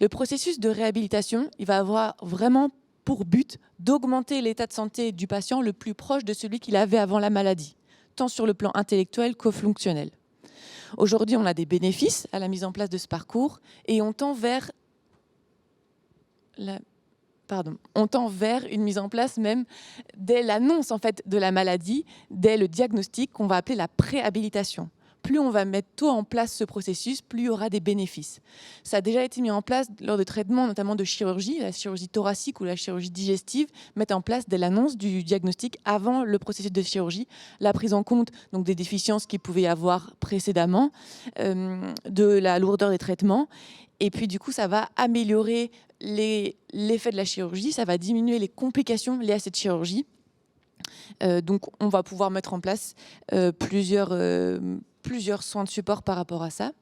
Le processus de réhabilitation, il va avoir vraiment pour but d'augmenter l'état de santé du patient le plus proche de celui qu'il avait avant la maladie, tant sur le plan intellectuel qu'au fonctionnel. Aujourd'hui, on a des bénéfices à la mise en place de ce parcours et on tend vers une mise en place même dès l'annonce en fait, de la maladie, dès le diagnostic qu'on va appeler la préhabilitation. Plus on va mettre tôt en place ce processus, plus il y aura des bénéfices. Ça a déjà été mis en place lors de traitements, notamment de chirurgie, la chirurgie thoracique ou la chirurgie digestive, mettent en place dès l'annonce du diagnostic, avant le processus de chirurgie, la prise en compte donc, des déficiences qu'il pouvait y avoir précédemment, de la lourdeur des traitements. Et puis du coup, ça va améliorer l'effet de la chirurgie, ça va diminuer les complications liées à cette chirurgie. Donc on va pouvoir mettre en place plusieurs soins de support par rapport à ça.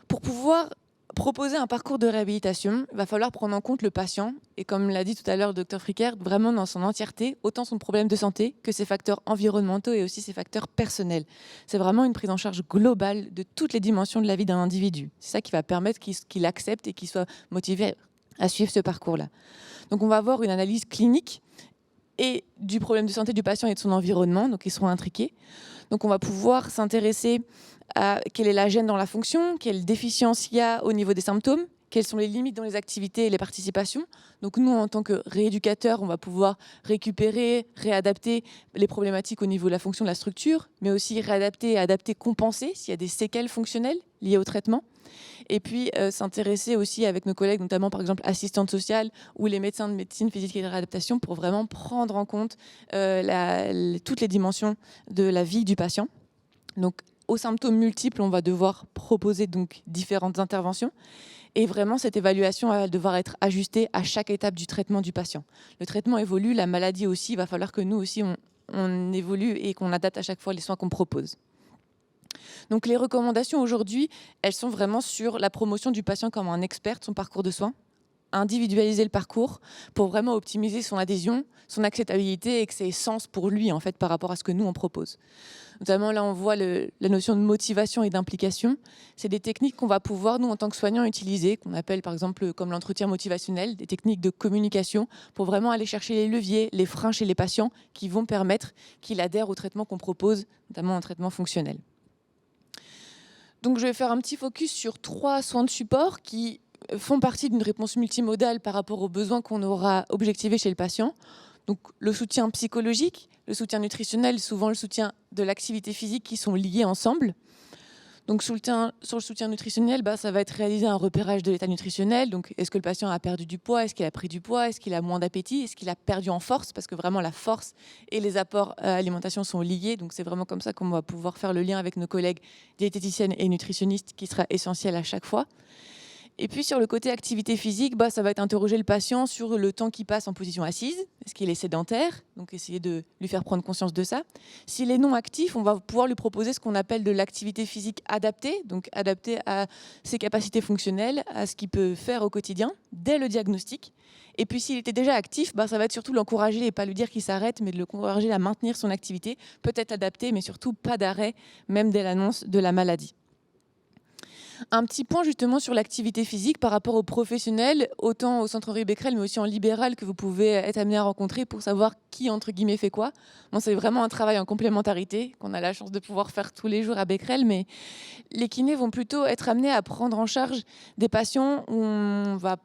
Pour pouvoir proposer un parcours de réhabilitation, il va falloir prendre en compte le patient, et comme l'a dit tout à l'heure le Dr Frickert, vraiment dans son entièreté, autant son problème de santé que ses facteurs environnementaux et aussi ses facteurs personnels. C'est vraiment une prise en charge globale de toutes les dimensions de la vie d'un individu. C'est ça qui va permettre qu'il accepte et qu'il soit motivé à suivre ce parcours-là. Donc on va avoir une analyse clinique et du problème de santé du patient et de son environnement, donc ils seront intriqués. Donc on va pouvoir s'intéresser à quelle est la gêne dans la fonction, quelle déficience il y a au niveau des symptômes, quelles sont les limites dans les activités et les participations. Donc nous, en tant que rééducateurs, on va pouvoir récupérer, réadapter les problématiques au niveau de la fonction de la structure, mais aussi réadapter, adapter, compenser s'il y a des séquelles fonctionnelles liées au traitement. Et puis s'intéresser aussi avec nos collègues, notamment par exemple assistantes sociales ou les médecins de médecine physique et de réadaptation, pour vraiment prendre en compte toutes les dimensions de la vie du patient. Donc aux symptômes multiples, on va devoir proposer donc différentes interventions. Et vraiment, cette évaluation va devoir être ajustée à chaque étape du traitement du patient. Le traitement évolue, la maladie aussi. Il va falloir que nous aussi, on évolue et qu'on adapte à chaque fois les soins qu'on propose. Donc les recommandations aujourd'hui, elles sont vraiment sur la promotion du patient comme un expert de son parcours de soins, individualiser le parcours pour vraiment optimiser son adhésion, son acceptabilité et que c'est sens pour lui en fait par rapport à ce que nous on propose. Notamment là on voit la notion de motivation et d'implication. C'est des techniques qu'on va pouvoir nous en tant que soignants utiliser, qu'on appelle par exemple comme l'entretien motivationnel, des techniques de communication pour vraiment aller chercher les leviers, les freins chez les patients qui vont permettre qu'il adhère au traitement qu'on propose, notamment un traitement fonctionnel. Donc je vais faire un petit focus sur 3 soins de support qui font partie d'une réponse multimodale par rapport aux besoins qu'on aura objectivés chez le patient. Donc le soutien psychologique, le soutien nutritionnel, souvent le soutien de l'activité physique qui sont liés ensemble. Donc sur le soutien nutritionnel, ça va être réaliser un repérage de l'état nutritionnel. Donc est-ce que le patient a perdu du poids? Est-ce qu'il a pris du poids? Est-ce qu'il a moins d'appétit? Est-ce qu'il a perdu en force? Parce que vraiment la force et les apports à l'alimentation sont liés. Donc c'est vraiment comme ça qu'on va pouvoir faire le lien avec nos collègues diététiciennes et nutritionnistes qui sera essentiel à chaque fois. Et puis sur le côté activité physique, ça va être interroger le patient sur le temps qu'il passe en position assise. Est-ce qu'il est sédentaire? Donc essayer de lui faire prendre conscience de ça. S'il est non actif, on va pouvoir lui proposer ce qu'on appelle de l'activité physique adaptée, donc adaptée à ses capacités fonctionnelles, à ce qu'il peut faire au quotidien, dès le diagnostic. Et puis s'il était déjà actif, ça va être surtout l'encourager et pas lui dire qu'il s'arrête, mais de l'encourager à maintenir son activité, peut-être adaptée, mais surtout pas d'arrêt, même dès l'annonce de la maladie. Un petit point justement sur l'activité physique par rapport aux professionnels, autant au centre Henri Becquerel, mais aussi en libéral, que vous pouvez être amené à rencontrer pour savoir qui, entre guillemets, fait quoi. Bon, c'est vraiment un travail en complémentarité qu'on a la chance de pouvoir faire tous les jours à Becquerel, mais les kinés vont plutôt être amenés à prendre en charge des patients où on va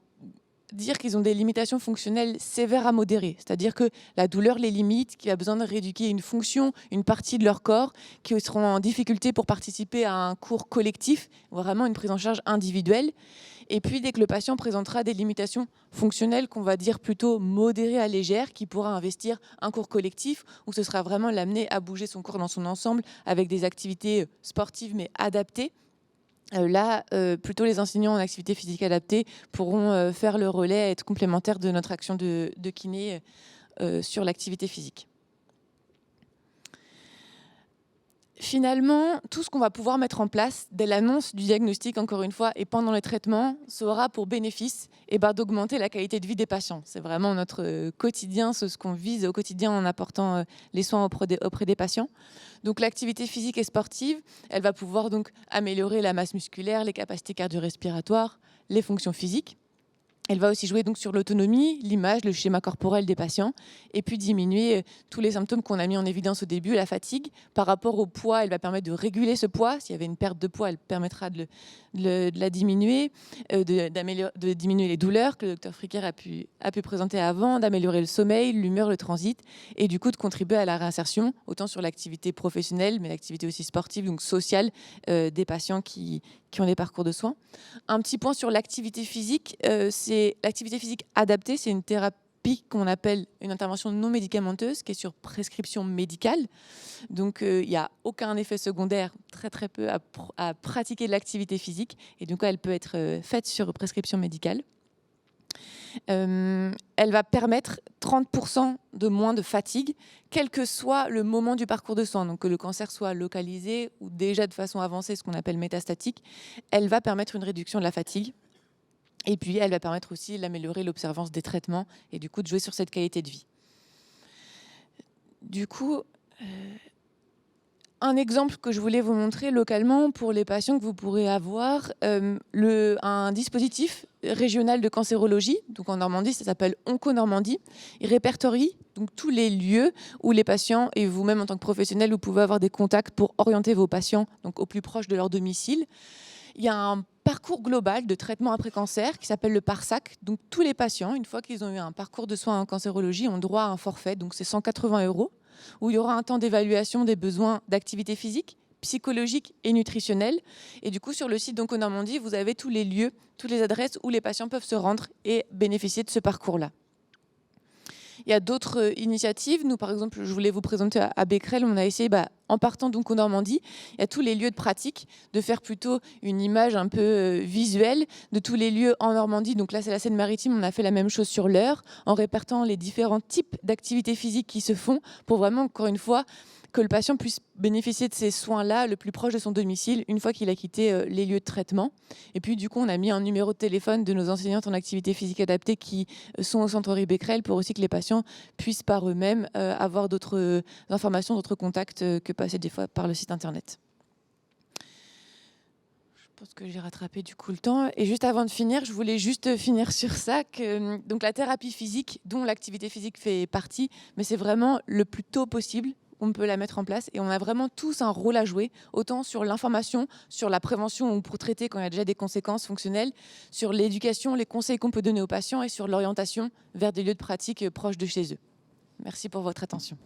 dire qu'ils ont des limitations fonctionnelles sévères à modérées, c'est-à-dire que la douleur les limite, qu'il y a besoin de rééduquer une fonction, une partie de leur corps, qui seront en difficulté pour participer à un cours collectif, vraiment une prise en charge individuelle. Et puis dès que le patient présentera des limitations fonctionnelles qu'on va dire plutôt modérées à légères, qui pourra investir un cours collectif, où ce sera vraiment l'amener à bouger son corps dans son ensemble avec des activités sportives mais adaptées. Là, plutôt les enseignants en activité physique adaptée pourront faire le relais, être complémentaires de notre action de kiné sur l'activité physique. Finalement, tout ce qu'on va pouvoir mettre en place dès l'annonce du diagnostic, encore une fois, et pendant les traitements, ça aura pour bénéfice d'augmenter la qualité de vie des patients. C'est vraiment notre quotidien, ce qu'on vise au quotidien en apportant les soins auprès des patients. Donc l'activité physique et sportive, elle va pouvoir donc améliorer la masse musculaire, les capacités cardio-respiratoires, les fonctions physiques. Elle va aussi jouer donc sur l'autonomie, l'image, le schéma corporel des patients, et puis diminuer tous les symptômes qu'on a mis en évidence au début, la fatigue. Par rapport au poids, elle va permettre de réguler ce poids. S'il y avait une perte de poids, elle permettra de la diminuer, de diminuer les douleurs que le docteur Fricker a pu présenter avant, d'améliorer le sommeil, l'humeur, le transit, et du coup de contribuer à la réinsertion, autant sur l'activité professionnelle, mais l'activité aussi sportive, donc sociale, des patients qui ont des parcours de soins. Un petit point sur l'activité physique, c'est l'activité physique adaptée, c'est une thérapie qu'on appelle une intervention non médicamenteuse qui est sur prescription médicale. Donc il n'y a aucun effet secondaire, très peu, à pratiquer de l'activité physique, et donc elle peut être faite sur prescription médicale. Elle va permettre 30% de moins de fatigue, quel que soit le moment du parcours de soins. Donc que le cancer soit localisé ou déjà de façon avancée, ce qu'on appelle métastatique, elle va permettre une réduction de la fatigue. Et puis elle va permettre aussi d'améliorer l'observance des traitements et du coup de jouer sur cette qualité de vie. Du coup, un exemple que je voulais vous montrer localement pour les patients que vous pourrez avoir, un dispositif régional de cancérologie, donc en Normandie, ça s'appelle Onco-Normandie. Il répertorie donc tous les lieux où les patients, et vous-même en tant que professionnel, vous pouvez avoir des contacts pour orienter vos patients donc au plus proche de leur domicile. Il y a un parcours global de traitement après cancer qui s'appelle le PARSAC. Donc tous les patients, une fois qu'ils ont eu un parcours de soins en cancérologie, ont droit à un forfait, donc c'est 180 €, où il y aura un temps d'évaluation des besoins d'activité physique, psychologique et nutritionnelle. Et du coup, sur le site d'Onco-Normandie, vous avez tous les lieux, toutes les adresses où les patients peuvent se rendre et bénéficier de ce parcours-là. Il y a d'autres initiatives. Nous, par exemple, je voulais vous présenter à Becquerel, on a essayé, en partant donc en Normandie, il y a tous les lieux de pratique, de faire plutôt une image un peu visuelle de tous les lieux en Normandie. Donc là, c'est la Seine-Maritime, on a fait la même chose sur l'Eure, en répertant les différents types d'activités physiques qui se font, pour vraiment, encore une fois, que le patient puisse bénéficier de ces soins-là le plus proche de son domicile une fois qu'il a quitté les lieux de traitement. Et puis du coup, on a mis un numéro de téléphone de nos enseignantes en activité physique adaptée qui sont au centre Henri Becquerel pour aussi que les patients puissent par eux-mêmes avoir d'autres informations, d'autres contacts que passer des fois par le site internet. Je pense que j'ai rattrapé du coup le temps. Et juste avant de finir, je voulais juste finir sur ça, que donc la thérapie physique, dont l'activité physique fait partie, mais c'est vraiment le plus tôt possible. On peut la mettre en place et on a vraiment tous un rôle à jouer, autant sur l'information, sur la prévention ou pour traiter quand il y a déjà des conséquences fonctionnelles, sur l'éducation, les conseils qu'on peut donner aux patients et sur l'orientation vers des lieux de pratique proches de chez eux. Merci pour votre attention.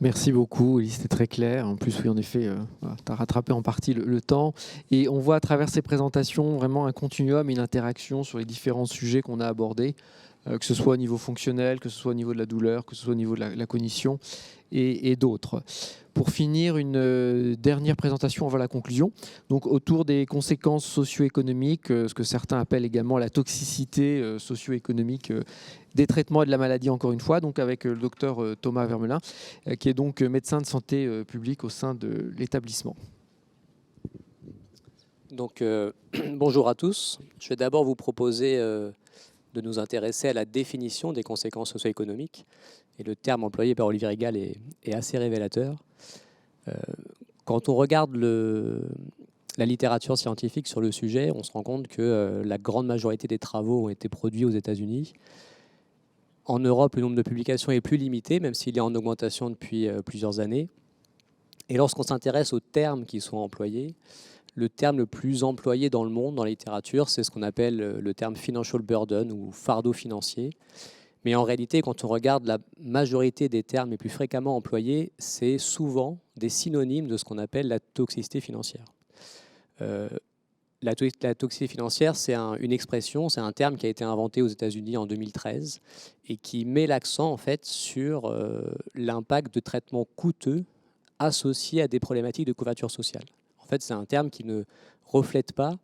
Merci beaucoup, Elise, c'était très clair. En plus, oui, en effet, tu as rattrapé en partie le temps. Et on voit à travers ces présentations vraiment un continuum et une interaction sur les différents sujets qu'on a abordés, que ce soit au niveau fonctionnel, que ce soit au niveau de la douleur, que ce soit au niveau de la cognition et d'autres. Pour finir, une dernière présentation avant la conclusion, donc autour des conséquences socio-économiques, ce que certains appellent également la toxicité socio-économique des traitements et de la maladie, encore une fois, donc avec le docteur Thomas Vermelin, qui est donc médecin de santé publique au sein de l'établissement. Donc, bonjour à tous. Je vais d'abord vous proposer de nous intéresser à la définition des conséquences socio-économiques. Et le terme employé par Olivier Rigal est assez révélateur. Quand on regarde la littérature scientifique sur le sujet, on se rend compte que la grande majorité des travaux ont été produits aux États-Unis. En Europe, le nombre de publications est plus limité, même s'il est en augmentation depuis plusieurs années. Et lorsqu'on s'intéresse aux termes qui sont employés, le terme le plus employé dans le monde, dans la littérature, c'est ce qu'on appelle le terme financial burden ou fardeau financier. Mais en réalité, quand on regarde la majorité des termes les plus fréquemment employés, c'est souvent des synonymes de ce qu'on appelle la toxicité financière. La toxicité financière, c'est une expression, c'est un terme qui a été inventé aux États-Unis en 2013 et qui met l'accent en fait sur l'impact de traitements coûteux associés à des problématiques de couverture sociale. En fait, c'est un terme qui ne reflète pas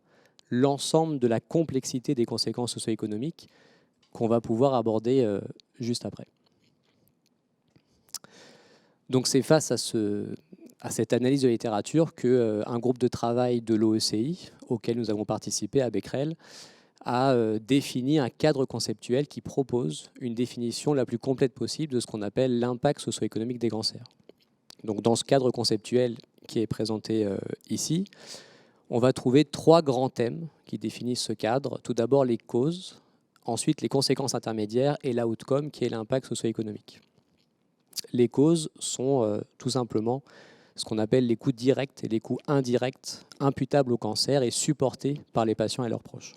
l'ensemble de la complexité des conséquences socio-économiques qu'on va pouvoir aborder juste après. Donc c'est face à cette analyse de la littérature qu'un groupe de travail de l'OECI, auquel nous avons participé à Becquerel, a défini un cadre conceptuel qui propose une définition la plus complète possible de ce qu'on appelle l'impact socio-économique des cancers. Donc dans ce cadre conceptuel qui est présenté ici, on va trouver 3 grands thèmes qui définissent ce cadre. Tout d'abord les causes, ensuite les conséquences intermédiaires et l'outcome qui est l'impact socio-économique. Les causes sont tout simplement ce qu'on appelle les coûts directs et les coûts indirects imputables au cancer et supportés par les patients et leurs proches.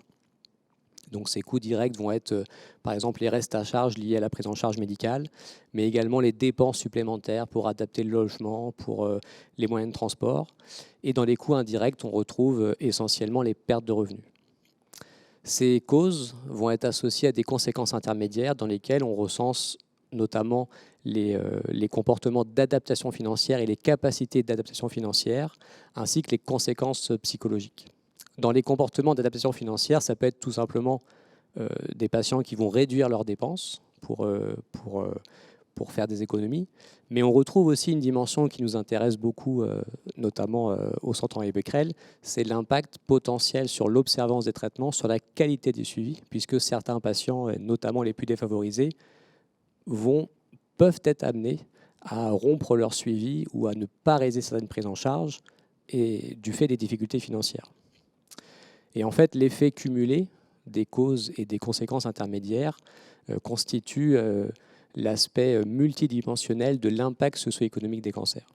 Donc ces coûts directs vont être par exemple les restes à charge liés à la prise en charge médicale, mais également les dépenses supplémentaires pour adapter le logement, pour les moyens de transport. Et dans les coûts indirects, on retrouve essentiellement les pertes de revenus. Ces causes vont être associées à des conséquences intermédiaires dans lesquelles on recense notamment les comportements d'adaptation financière et les capacités d'adaptation financière, ainsi que les conséquences psychologiques. Dans les comportements d'adaptation financière, ça peut être tout simplement des patients qui vont réduire leurs dépenses pour faire des économies, mais on retrouve aussi une dimension qui nous intéresse beaucoup, notamment au centre Henri Becquerel, c'est l'impact potentiel sur l'observance des traitements, sur la qualité des suivis, puisque certains patients, notamment les plus défavorisés, peuvent être amenés à rompre leur suivi ou à ne pas réaliser certaines prises en charge et du fait des difficultés financières. Et en fait, l'effet cumulé des causes et des conséquences intermédiaires constitue l'aspect multidimensionnel de l'impact socio-économique des cancers.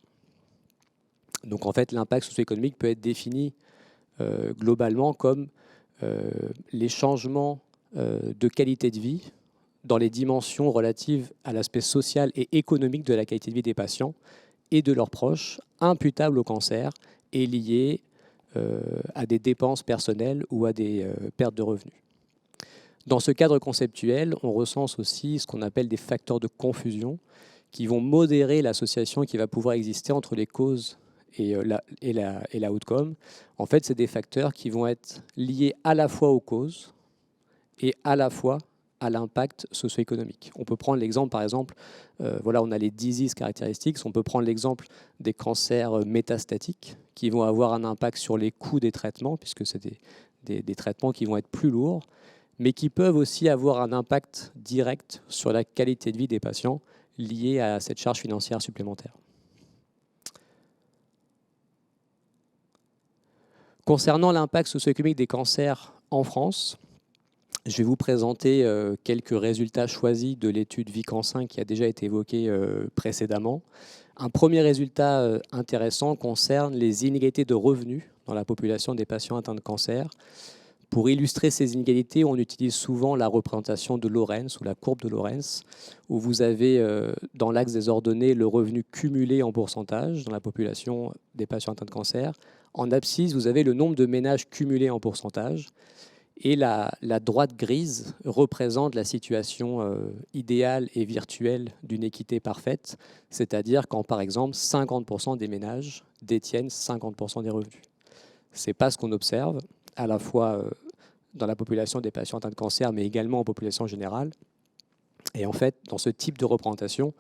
Donc en fait, l'impact socio-économique peut être défini globalement comme les changements de qualité de vie dans les dimensions relatives à l'aspect social et économique de la qualité de vie des patients et de leurs proches, imputables au cancer et liés à des dépenses personnelles ou à des pertes de revenus. Dans ce cadre conceptuel, on recense aussi ce qu'on appelle des facteurs de confusion qui vont modérer l'association qui va pouvoir exister entre les causes et l'outcome. En fait, c'est des facteurs qui vont être liés à la fois aux causes et à la fois à l'impact socio-économique. On peut prendre l'exemple, par exemple, voilà, on a les disease characteristics, on peut prendre l'exemple des cancers métastatiques qui vont avoir un impact sur les coûts des traitements, puisque c'est des traitements qui vont être plus lourds, mais qui peuvent aussi avoir un impact direct sur la qualité de vie des patients lié à cette charge financière supplémentaire. Concernant l'impact socio-économique des cancers en France, je vais vous présenter quelques résultats choisis de l'étude VICAN5 qui a déjà été évoquée précédemment. Un premier résultat intéressant concerne les inégalités de revenus dans la population des patients atteints de cancer. Pour illustrer ces inégalités, on utilise souvent la représentation de Lorenz ou la courbe de Lorenz, où vous avez dans l'axe des ordonnées le revenu cumulé en pourcentage dans la population des patients atteints de cancer. En abscisse, vous avez le nombre de ménages cumulés en pourcentage. Et la droite grise représente la situation idéale et virtuelle d'une équité parfaite, c'est-à-dire quand, par exemple, 50% des ménages détiennent 50% des revenus. Ce n'est pas ce qu'on observe, à la fois dans la population des patients atteints de cancer, mais également en population générale. Et en fait, dans ce type de représentation,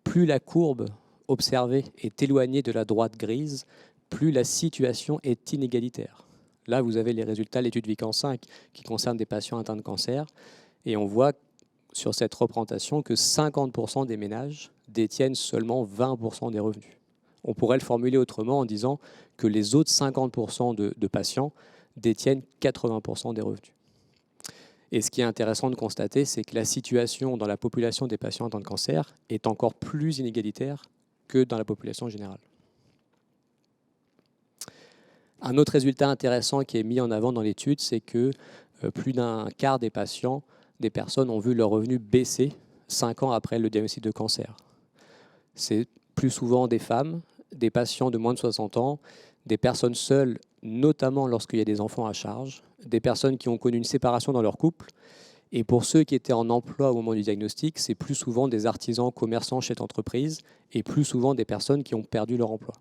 plus la courbe observée est éloignée de la droite grise, plus la situation est inégalitaire. Là, vous avez les résultats de l'étude VICAN5 qui concerne des patients atteints de cancer. Et on voit sur cette représentation que 50% des ménages détiennent seulement 20% des revenus. On pourrait le formuler autrement en disant que les autres 50% de patients détiennent 80% des revenus. Et ce qui est intéressant de constater, c'est que la situation dans la population des patients atteints de cancer est encore plus inégalitaire que dans la population générale. Un autre résultat intéressant qui est mis en avant dans l'étude, c'est que plus d'un quart des personnes ont vu leurs revenus baisser 5 ans après le diagnostic de cancer. C'est plus souvent des femmes, des patients de moins de 60 ans, des personnes seules, notamment lorsqu'il y a des enfants à charge, des personnes qui ont connu une séparation dans leur couple. Et pour ceux qui étaient en emploi au moment du diagnostic, c'est plus souvent des artisans, commerçants, chefs d'entreprise, et plus souvent des personnes qui ont perdu leur emploi.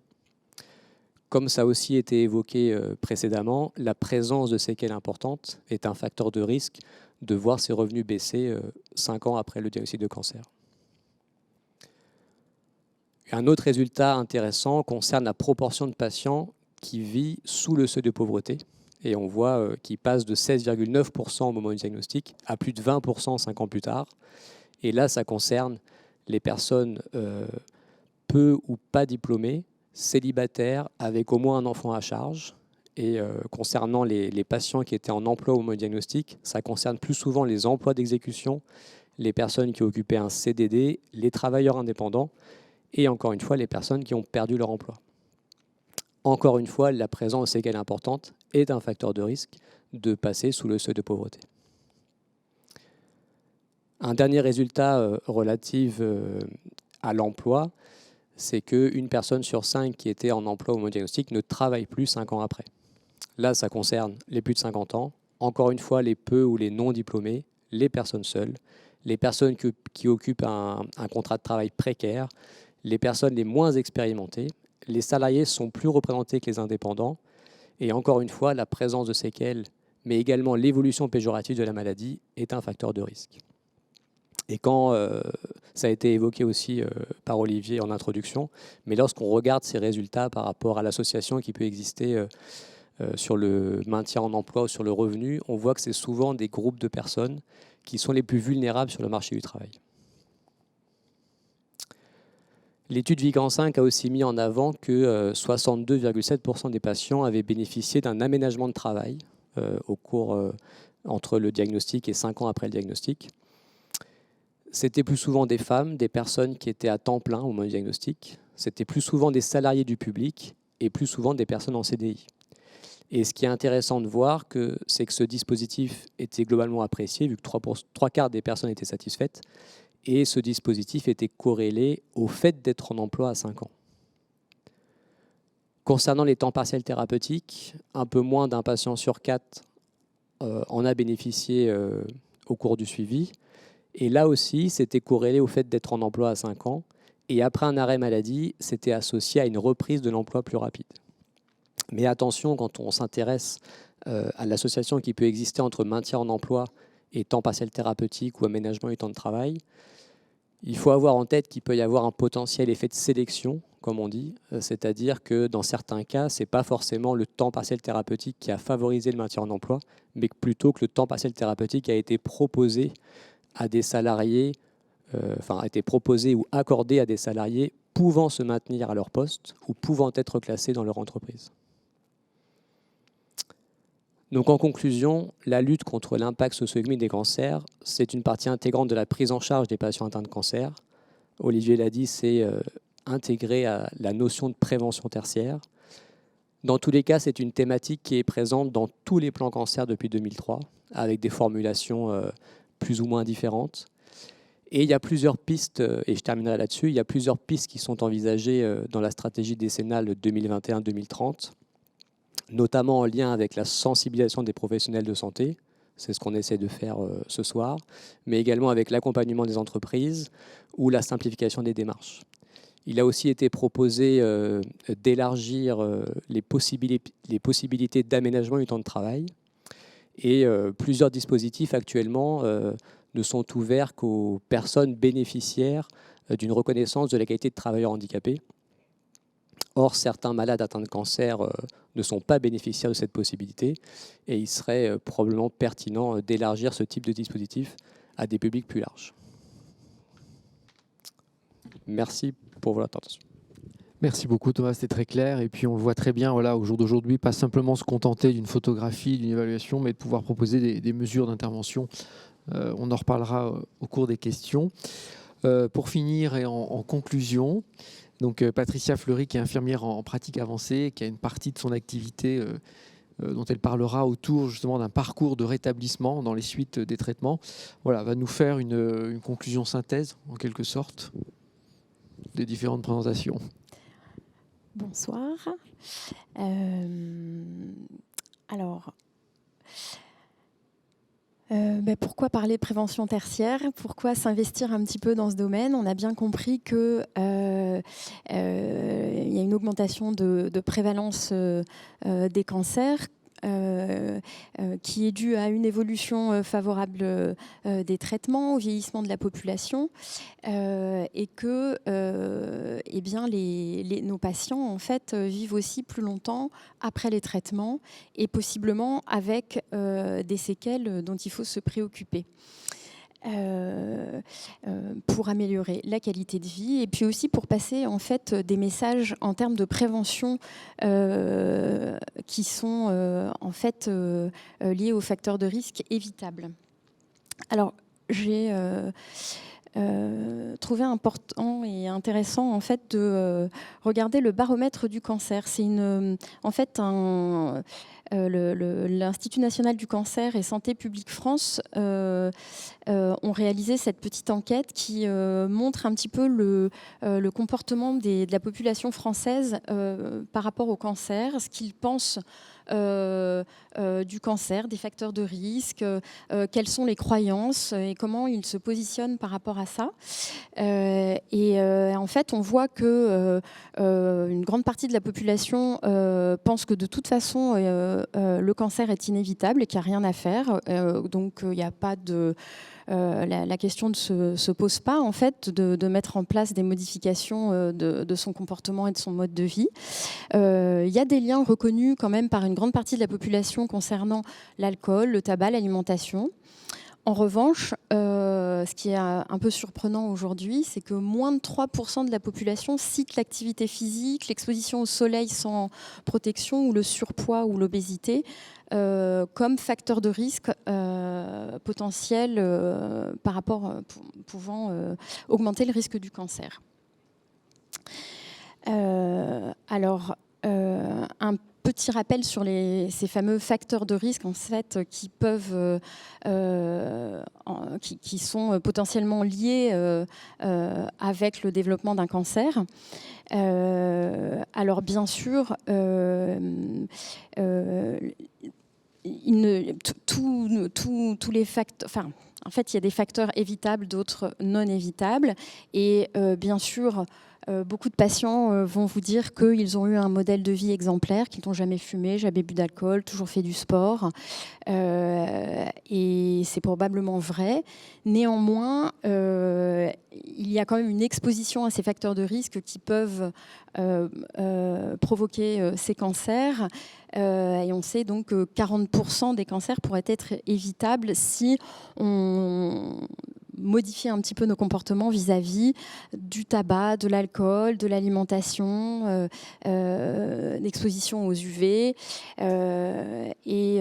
Comme ça a aussi été évoqué précédemment, la présence de séquelles importantes est un facteur de risque de voir ses revenus baisser 5 ans après le diagnostic de cancer. Un autre résultat intéressant concerne la proportion de patients qui vit sous le seuil de pauvreté. Et on voit qu'il passe de 16,9% au moment du diagnostic à plus de 20% 5 ans plus tard. Et là, ça concerne les personnes peu ou pas diplômées, célibataires avec au moins un enfant à charge. Et concernant les patients qui étaient en emploi au moment du diagnostic, ça concerne plus souvent les emplois d'exécution, les personnes qui occupaient un CDD, les travailleurs indépendants et encore une fois les personnes qui ont perdu leur emploi. Encore une fois, la présence de séquelles importantes est un facteur de risque de passer sous le seuil de pauvreté. Un dernier résultat relatif à l'emploi, c'est qu'une personne sur 5 qui était en emploi au moment du diagnostic ne travaille plus 5 ans après. Là, ça concerne les plus de 50 ans, encore une fois les peu ou les non diplômés, les personnes seules, les personnes qui occupent un contrat de travail précaire, les personnes les moins expérimentées. Les salariés sont plus représentés que les indépendants. Et encore une fois, la présence de séquelles, mais également l'évolution péjorative de la maladie est un facteur de risque. Et quand ça a été évoqué aussi par Olivier en introduction, mais lorsqu'on regarde ces résultats par rapport à l'association qui peut exister sur le maintien en emploi ou sur le revenu, on voit que c'est souvent des groupes de personnes qui sont les plus vulnérables sur le marché du travail. L'étude Vigan 5 a aussi mis en avant que 62,7% des patients avaient bénéficié d'un aménagement de travail entre le diagnostic et 5 ans après le diagnostic. C'était plus souvent des femmes, des personnes qui étaient à temps plein au moment du diagnostic. C'était plus souvent des salariés du public et plus souvent des personnes en CDI. Et ce qui est intéressant de voir, c'est que ce dispositif était globalement apprécié, vu que 3 quarts des personnes étaient satisfaites, et ce dispositif était corrélé au fait d'être en emploi à 5 ans. Concernant les temps partiels thérapeutiques, un peu moins d'un patient sur 4 en a bénéficié au cours du suivi. Et là aussi, c'était corrélé au fait d'être en emploi à 5 ans. Et après un arrêt maladie, c'était associé à une reprise de l'emploi plus rapide. Mais attention, quand on s'intéresse à l'association qui peut exister entre maintien en emploi et temps partiel thérapeutique ou aménagement du temps de travail, il faut avoir en tête qu'il peut y avoir un potentiel effet de sélection, comme on dit, c'est-à-dire que dans certains cas, ce n'est pas forcément le temps partiel thérapeutique qui a favorisé le maintien en emploi, mais plutôt que le temps partiel thérapeutique a été proposé à des salariés, a été proposé ou accordé à des salariés pouvant se maintenir à leur poste ou pouvant être classés dans leur entreprise. Donc en conclusion, la lutte contre l'impact socio-économique des cancers, c'est une partie intégrante de la prise en charge des patients atteints de cancer. Olivier l'a dit, c'est intégré à la notion de prévention tertiaire. Dans tous les cas, c'est une thématique qui est présente dans tous les plans cancer depuis 2003, avec des formulations plus ou moins différentes. Et il y a plusieurs pistes, et je terminerai là-dessus, il y a plusieurs pistes qui sont envisagées dans la stratégie décennale 2021-2030, notamment en lien avec la sensibilisation des professionnels de santé, c'est ce qu'on essaie de faire ce soir, mais également avec l'accompagnement des entreprises ou la simplification des démarches. Il a aussi été proposé d'élargir les possibilités d'aménagement du temps de travail, et plusieurs dispositifs actuellement ne sont ouverts qu'aux personnes bénéficiaires d'une reconnaissance de la qualité de travailleur handicapé. Or, certains malades atteints de cancer ne sont pas bénéficiaires de cette possibilité et il serait probablement pertinent d'élargir ce type de dispositif à des publics plus larges. Merci pour votre attention. Merci beaucoup Thomas, c'était très clair. Et puis on le voit très bien, voilà, au jour d'aujourd'hui, pas simplement se contenter d'une photographie, d'une évaluation, mais de pouvoir proposer des mesures d'intervention. On en reparlera au cours des questions. Pour finir et en conclusion, donc Patricia Fleury, qui est infirmière en pratique avancée, qui a une partie de son activité dont elle parlera autour justement d'un parcours de rétablissement dans les suites des traitements, voilà, va nous faire une conclusion synthèse en quelque sorte des différentes présentations. Bonsoir. Pourquoi parler prévention tertiaire? Pourquoi s'investir un petit peu dans ce domaine? On a bien compris qu'il y a une augmentation de prévalence des cancers qui est due à une évolution favorable des traitements, au vieillissement de la population, et que nos patients en fait vivent aussi plus longtemps après les traitements et possiblement avec des séquelles dont il faut se préoccuper. Pour améliorer la qualité de vie et puis aussi pour passer en fait des messages en termes de prévention qui sont en fait liés aux facteurs de risque évitables. Alors j'ai trouvé important et intéressant en fait de regarder le baromètre du cancer. C'est en fait l'Institut national du cancer et Santé publique France ont réalisé cette petite enquête qui montre un petit peu le comportement de la population française par rapport au cancer, ce qu'ils pensent du cancer, des facteurs de risque, quelles sont les croyances et comment ils se positionnent par rapport à ça. En fait, on voit que une grande partie de la population pense que de toute façon, le cancer est inévitable et qu'il n'y a rien à faire. Donc, il n'y a pas de... la question ne se pose pas en fait de mettre en place des modifications de son comportement et de son mode de vie. Il y a des liens reconnus quand même par une grande partie de la population concernant l'alcool, le tabac, l'alimentation. En revanche, ce qui est un peu surprenant aujourd'hui, c'est que moins de 3% de la population cite l'activité physique, l'exposition au soleil sans protection ou le surpoids ou l'obésité comme facteur de risque potentiel par rapport pouvant augmenter le risque du cancer. Alors, un petit rappel sur ces fameux facteurs de risque en fait, qui sont potentiellement liés avec le développement d'un cancer. Alors bien sûr, tous les facteurs, enfin, en fait, il y a des facteurs évitables, d'autres non évitables, et bien sûr. Beaucoup de patients vont vous dire qu'ils ont eu un modèle de vie exemplaire, qu'ils n'ont jamais fumé, jamais bu d'alcool, toujours fait du sport. Et c'est probablement vrai. Néanmoins, il y a quand même une exposition à ces facteurs de risque qui peuvent provoquer ces cancers. Et on sait donc que 40% des cancers pourraient être évitables si on modifier un petit peu nos comportements vis-à-vis du tabac, de l'alcool, de l'alimentation, d'exposition aux UV, et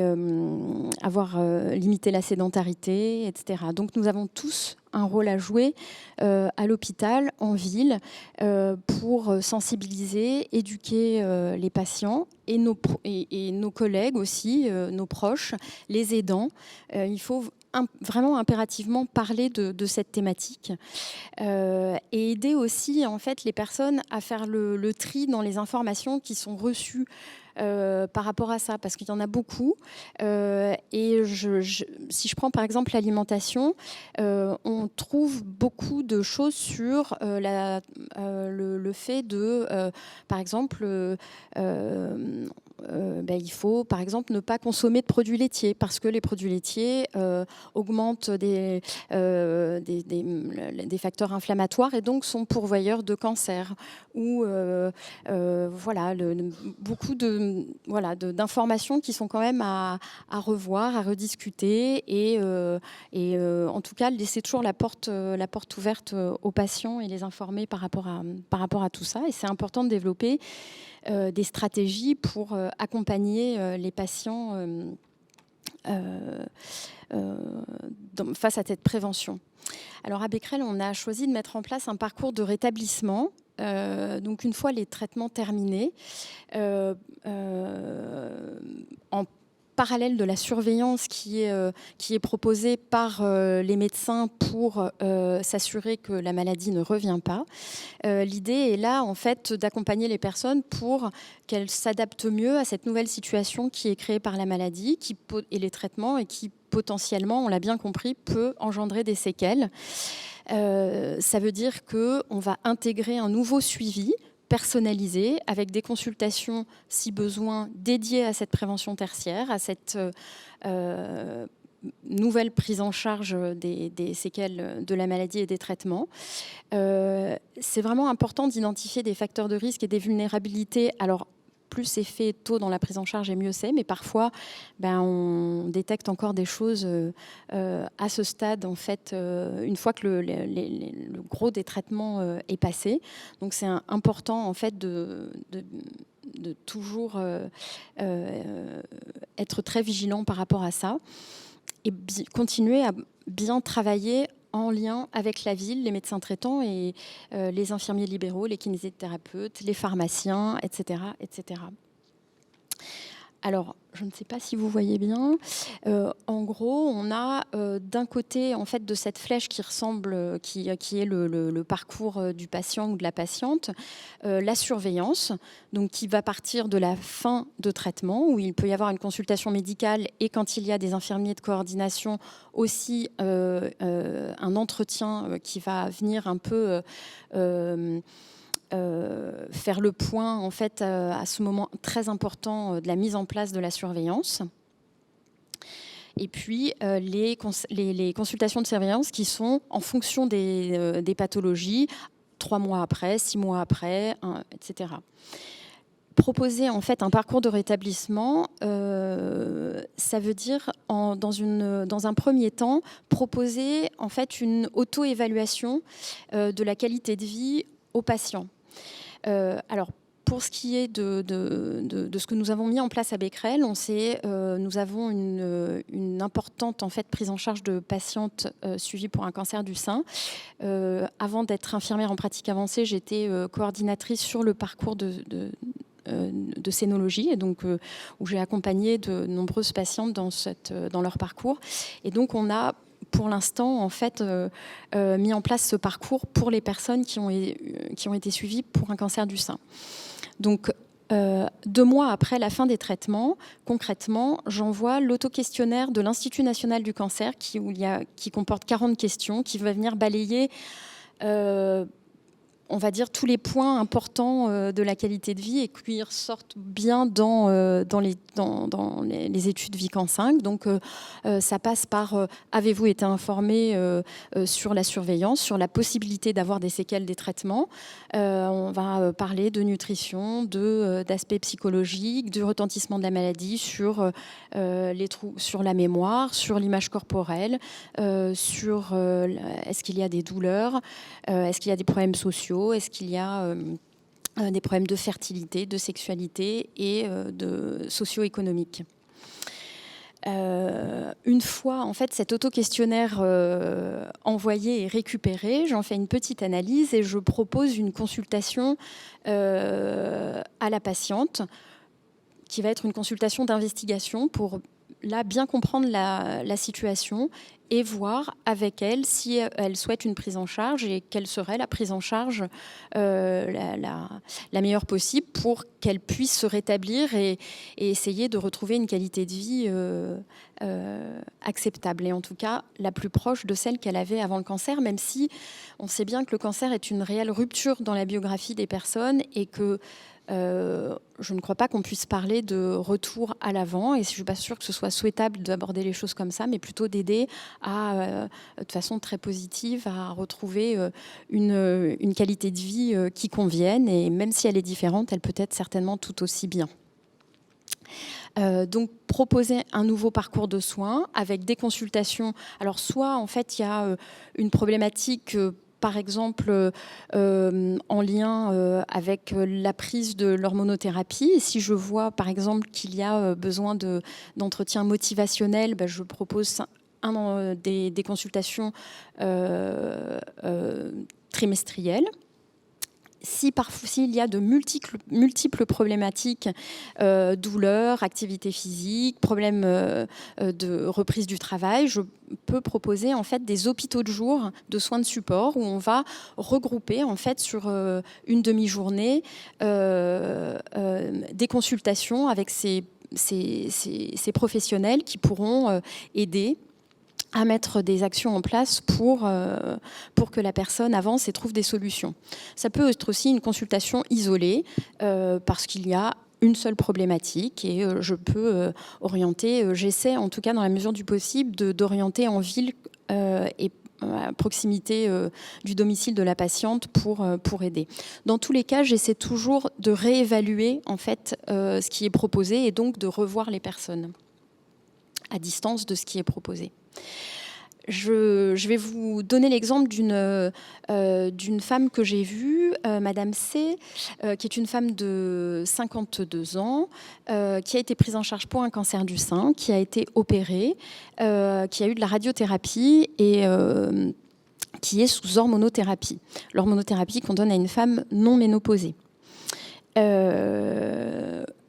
avoir limité la sédentarité, etc. Donc nous avons tous un rôle à jouer à l'hôpital, en ville, pour sensibiliser, éduquer les patients et nos collègues aussi, nos proches, les aidants. Il faut vraiment impérativement parler de cette thématique et aider aussi en fait les personnes à faire le tri dans les informations qui sont reçues par rapport à ça, parce qu'il y en a beaucoup. Et si je prends par exemple l'alimentation, on trouve beaucoup de choses sur le fait de, par exemple, il faut par exemple ne pas consommer de produits laitiers parce que les produits laitiers augmentent des facteurs inflammatoires et donc sont pourvoyeurs de cancer. Ou beaucoup d'informations qui sont quand même à revoir, à rediscuter et en tout cas laisser toujours la porte ouverte aux patients et les informer par rapport à tout ça. Et c'est important de développer des stratégies pour accompagner les patients face à cette prévention. Alors à Becquerel, on a choisi de mettre en place un parcours de rétablissement. Donc une fois les traitements terminés, en parallèle de la surveillance qui est proposée par les médecins pour s'assurer que la maladie ne revient pas. L'idée est là, en fait, d'accompagner les personnes pour qu'elles s'adaptent mieux à cette nouvelle situation qui est créée par la maladie et les traitements et qui, potentiellement, on l'a bien compris, peut engendrer des séquelles. Ça veut dire qu'on va intégrer un nouveau suivi personnalisé, avec des consultations, si besoin, dédiées à cette prévention tertiaire, à cette nouvelle prise en charge des séquelles de la maladie et des traitements. C'est vraiment important d'identifier des facteurs de risque et des vulnérabilités. Alors, plus c'est fait tôt dans la prise en charge et mieux c'est, mais parfois on détecte encore des choses à ce stade, en fait, une fois que le gros des traitements est passé. Donc c'est important en fait de toujours être très vigilant par rapport à ça et continuer à bien travailler en lien avec la ville, les médecins traitants et les infirmiers libéraux, les kinésithérapeutes, les pharmaciens, etc., etc. Alors, je ne sais pas si vous voyez bien. En gros, on a d'un côté, en fait, de cette flèche qui ressemble, qui est le parcours du patient ou de la patiente, la surveillance, donc qui va partir de la fin de traitement, où il peut y avoir une consultation médicale et quand il y a des infirmiers de coordination, aussi un entretien qui va venir un peu faire le point en fait à ce moment très important de la mise en place de la surveillance. Et puis les consultations de surveillance qui sont en fonction des pathologies, 3 mois après, 6 mois après, etc. proposer en fait un parcours de rétablissement, ça veut dire dans un premier temps proposer en fait une auto-évaluation de la qualité de vie aux patients. Alors pour ce qui est de ce que nous avons mis en place à Becquerel, nous avons une importante en fait, prise en charge de patientes suivies pour un cancer du sein. Avant d'être infirmière en pratique avancée, j'étais coordinatrice sur le parcours de scénologie, et donc où j'ai accompagné de nombreuses patientes dans leur parcours. Et donc on a pour l'instant en fait mis en place ce parcours pour les personnes qui ont été suivies pour un cancer du sein. Donc 2 mois après la fin des traitements, concrètement, j'envoie l'auto-questionnaire de l'Institut national du cancer qui comporte 40 questions, qui va venir balayer on va dire tous les points importants de la qualité de vie et qui ressortent bien dans les études Vican 5. Donc ça passe par avez-vous été informé sur la surveillance, sur la possibilité d'avoir des séquelles des traitements. On va parler de nutrition, d'aspects psychologiques, du retentissement de la maladie, sur la mémoire, sur l'image corporelle, sur est-ce qu'il y a des douleurs, est-ce qu'il y a des problèmes sociaux, est-ce qu'il y a des problèmes de fertilité, de sexualité et de socio-économique. Une fois en fait cet auto-questionnaire envoyé et récupéré, j'en fais une petite analyse et je propose une consultation à la patiente qui va être une consultation d'investigation pour là bien comprendre la situation et voir avec elle si elle souhaite une prise en charge et quelle serait la prise en charge la meilleure possible pour qu'elle puisse se rétablir et essayer de retrouver une qualité de vie acceptable et en tout cas la plus proche de celle qu'elle avait avant le cancer, même si on sait bien que le cancer est une réelle rupture dans la biographie des personnes et que je ne crois pas qu'on puisse parler de retour à l'avant et je ne suis pas sûre que ce soit souhaitable d'aborder les choses comme ça, mais plutôt d'aider de façon très positive à retrouver une qualité de vie qui convienne et même si elle est différente, elle peut être certainement tout aussi bien. Donc proposer un nouveau parcours de soins avec des consultations. Alors soit en fait il y a une problématique par exemple en lien avec la prise de l'hormonothérapie. Et si je vois par exemple qu'il y a besoin d'entretien motivationnel, je propose des consultations trimestrielles. S'il y a de multiples problématiques, douleurs, activité physique, problèmes de reprise du travail, je peux proposer en fait des hôpitaux de jour de soins de support où on va regrouper en fait sur une demi-journée des consultations avec ces professionnels qui pourront aider à mettre des actions en place pour que la personne avance et trouve des solutions. Ça peut être aussi une consultation isolée parce qu'il y a une seule problématique et je peux orienter, j'essaie en tout cas dans la mesure du possible d'orienter en ville et à proximité du domicile de la patiente pour aider. Dans tous les cas, j'essaie toujours de réévaluer en fait ce qui est proposé et donc de revoir les personnes à distance de ce qui est proposé. Je vais vous donner l'exemple d'une femme que j'ai vue, Madame C, qui est une femme de 52 ans, qui a été prise en charge pour un cancer du sein, qui a été opérée, qui a eu de la radiothérapie et qui est sous hormonothérapie. L'hormonothérapie qu'on donne à une femme non ménopausée.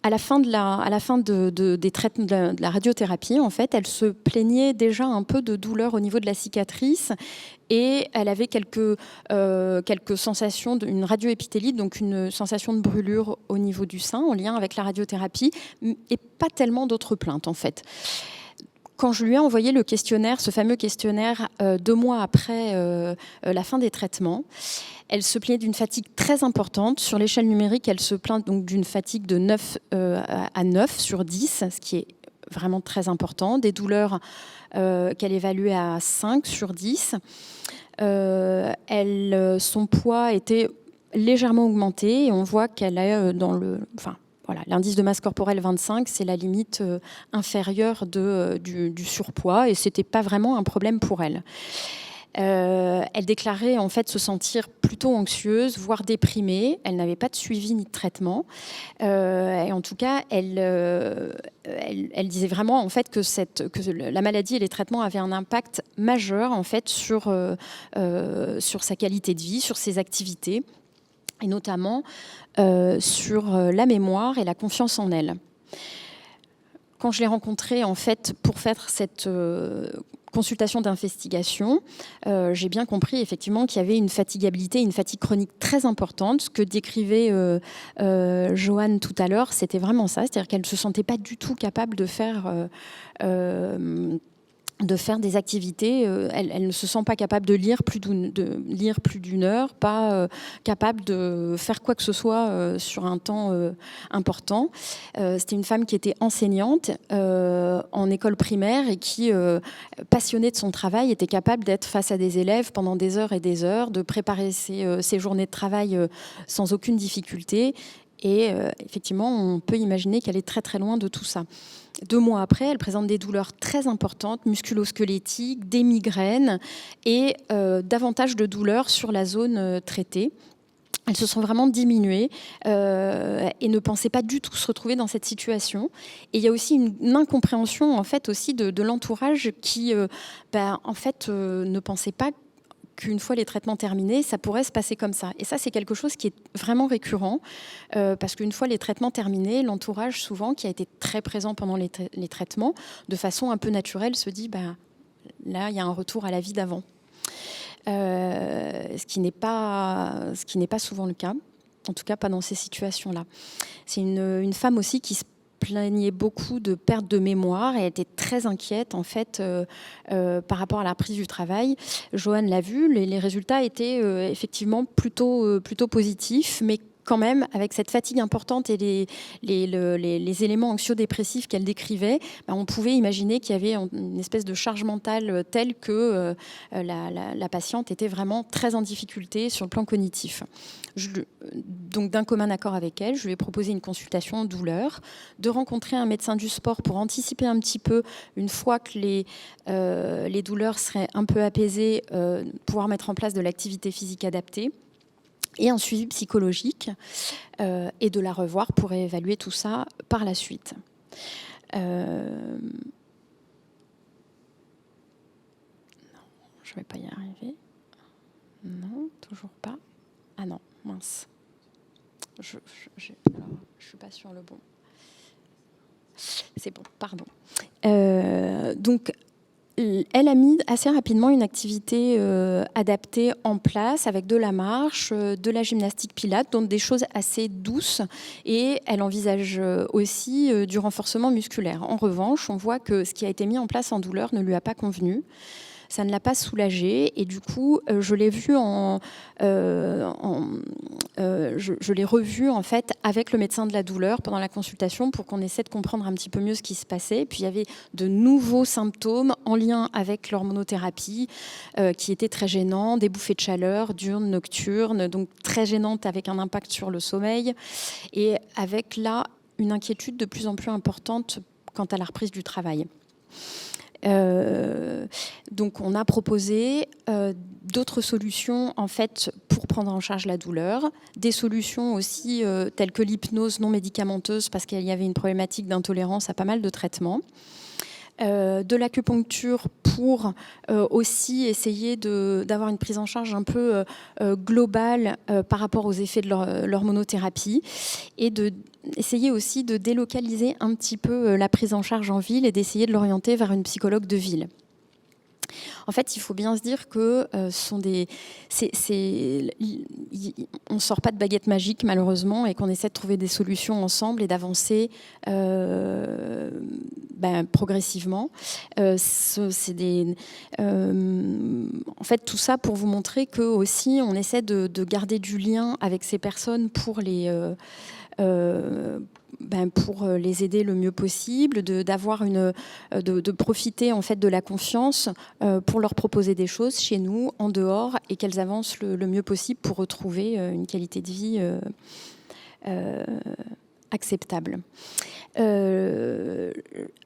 À la fin des traitements de la radiothérapie, en fait, elle se plaignait déjà un peu de douleur au niveau de la cicatrice et elle avait quelques sensations d'une radioépithélite, donc une sensation de brûlure au niveau du sein en lien avec la radiothérapie et pas tellement d'autres plaintes en fait. Quand je lui ai envoyé le questionnaire, ce fameux questionnaire 2 mois après la fin des traitements, elle se plaignait d'une fatigue très importante. Sur l'échelle numérique, elle se plaint donc d'une fatigue de 9 à 9 sur 10, ce qui est vraiment très important. Des douleurs qu'elle évaluait à 5 sur 10. Son poids était légèrement augmenté et on voit qu'elle est voilà, l'indice de masse corporelle 25, c'est la limite inférieure du surpoids, et ce n'était pas vraiment un problème pour elle. Elle déclarait en fait se sentir plutôt anxieuse, voire déprimée. Elle n'avait pas de suivi ni de traitement. Et en tout cas, elle disait vraiment en fait que la maladie et les traitements avaient un impact majeur en fait sur sa qualité de vie, sur ses activités, et notamment sur la mémoire et la confiance en elle. Quand je l'ai rencontrée en fait pour faire cette consultation d'investigation, j'ai bien compris effectivement qu'il y avait une fatigabilité, une fatigue chronique très importante. Ce que décrivait Joanne tout à l'heure, c'était vraiment ça, c'est-à-dire qu'elle ne se sentait pas du tout capable de faire des activités. Elle ne se sent pas capable de lire plus d'une heure, pas capable de faire quoi que ce soit sur un temps important. C'était une femme qui était enseignante en école primaire et qui, passionnée de son travail, était capable d'être face à des élèves pendant des heures et des heures, de préparer ses journées de travail sans aucune difficulté. Et effectivement, on peut imaginer qu'elle est très très loin de tout ça. 2 mois après, elle présente des douleurs très importantes, musculo-squelettiques, des migraines et davantage de douleurs sur la zone traitée. Elles se sont vraiment diminuées et ne pensaient pas du tout se retrouver dans cette situation. Et il y a aussi une incompréhension en fait aussi de l'entourage qui en fait ne pensait pas qu'une fois les traitements terminés, ça pourrait se passer comme ça. Et ça, c'est quelque chose qui est vraiment récurrent, parce qu'une fois les traitements terminés, l'entourage, souvent, qui a été très présent pendant les traitements, de façon un peu naturelle, se dit, là, il y a un retour à la vie d'avant. Ce qui n'est pas souvent le cas, en tout cas pas dans ces situations-là. C'est une femme aussi qui se plaignait beaucoup de perte de mémoire et elle était très inquiète en fait par rapport à la reprise du travail. Joanne l'a vu, les résultats étaient effectivement plutôt positifs, mais quand même, avec cette fatigue importante et les éléments anxio-dépressifs qu'elle décrivait, on pouvait imaginer qu'il y avait une espèce de charge mentale telle que la patiente était vraiment très en difficulté sur le plan cognitif. Donc, d'un commun accord avec elle, je lui ai proposé une consultation douleur, de rencontrer un médecin du sport pour anticiper un petit peu, une fois que les douleurs seraient un peu apaisées, pouvoir mettre en place de l'activité physique adaptée, et un suivi psychologique, et de la revoir pour évaluer tout ça par la suite. Non, je ne vais pas y arriver. Non, toujours pas. Ah non, mince. Je suis pas sur le bon. C'est bon, pardon. Donc, elle a mis assez rapidement une activité adaptée en place avec de la marche, de la gymnastique pilates, donc des choses assez douces, et elle envisage aussi du renforcement musculaire. En revanche, on voit que ce qui a été mis en place en douleur ne lui a pas convenu. Ça ne l'a pas soulagée et du coup, je l'ai vue je l'ai revue en fait avec le médecin de la douleur pendant la consultation pour qu'on essaie de comprendre un petit peu mieux ce qui se passait. Puis il y avait de nouveaux symptômes en lien avec l'hormonothérapie qui étaient très gênants, des bouffées de chaleur diurnes, nocturnes, donc très gênantes avec un impact sur le sommeil et avec là une inquiétude de plus en plus importante quant à la reprise du travail. Donc on a proposé d'autres solutions en fait pour prendre en charge la douleur, des solutions aussi telles que l'hypnose non médicamenteuse parce qu'il y avait une problématique d'intolérance à pas mal de traitements. De l'acupuncture pour aussi essayer d'avoir une prise en charge un peu globale par rapport aux effets de l'hormonothérapie et essayer aussi de délocaliser un petit peu la prise en charge en ville et d'essayer de l'orienter vers une psychologue de ville. En fait, il faut bien se dire que on ne sort pas de baguette magique malheureusement et qu'on essaie de trouver des solutions ensemble et d'avancer progressivement. En fait, tout ça pour vous montrer que aussi on essaie de garder du lien avec ces personnes pour les aider le mieux possible, de profiter en fait de la confiance pour leur proposer des choses chez nous, en dehors, et qu'elles avancent le mieux possible pour retrouver une qualité de vie acceptable.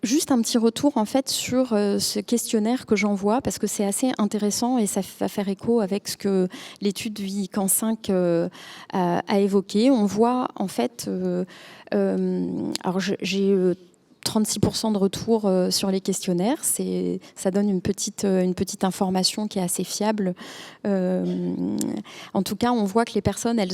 Juste un petit retour en fait sur ce questionnaire que j'envoie parce que c'est assez intéressant et ça va faire écho avec ce que l'étude Vican 5 a évoqué. On voit en fait, alors j'ai 36% de retour sur les questionnaires. Ça donne une petite information qui est assez fiable. En tout cas, on voit que les personnes, elles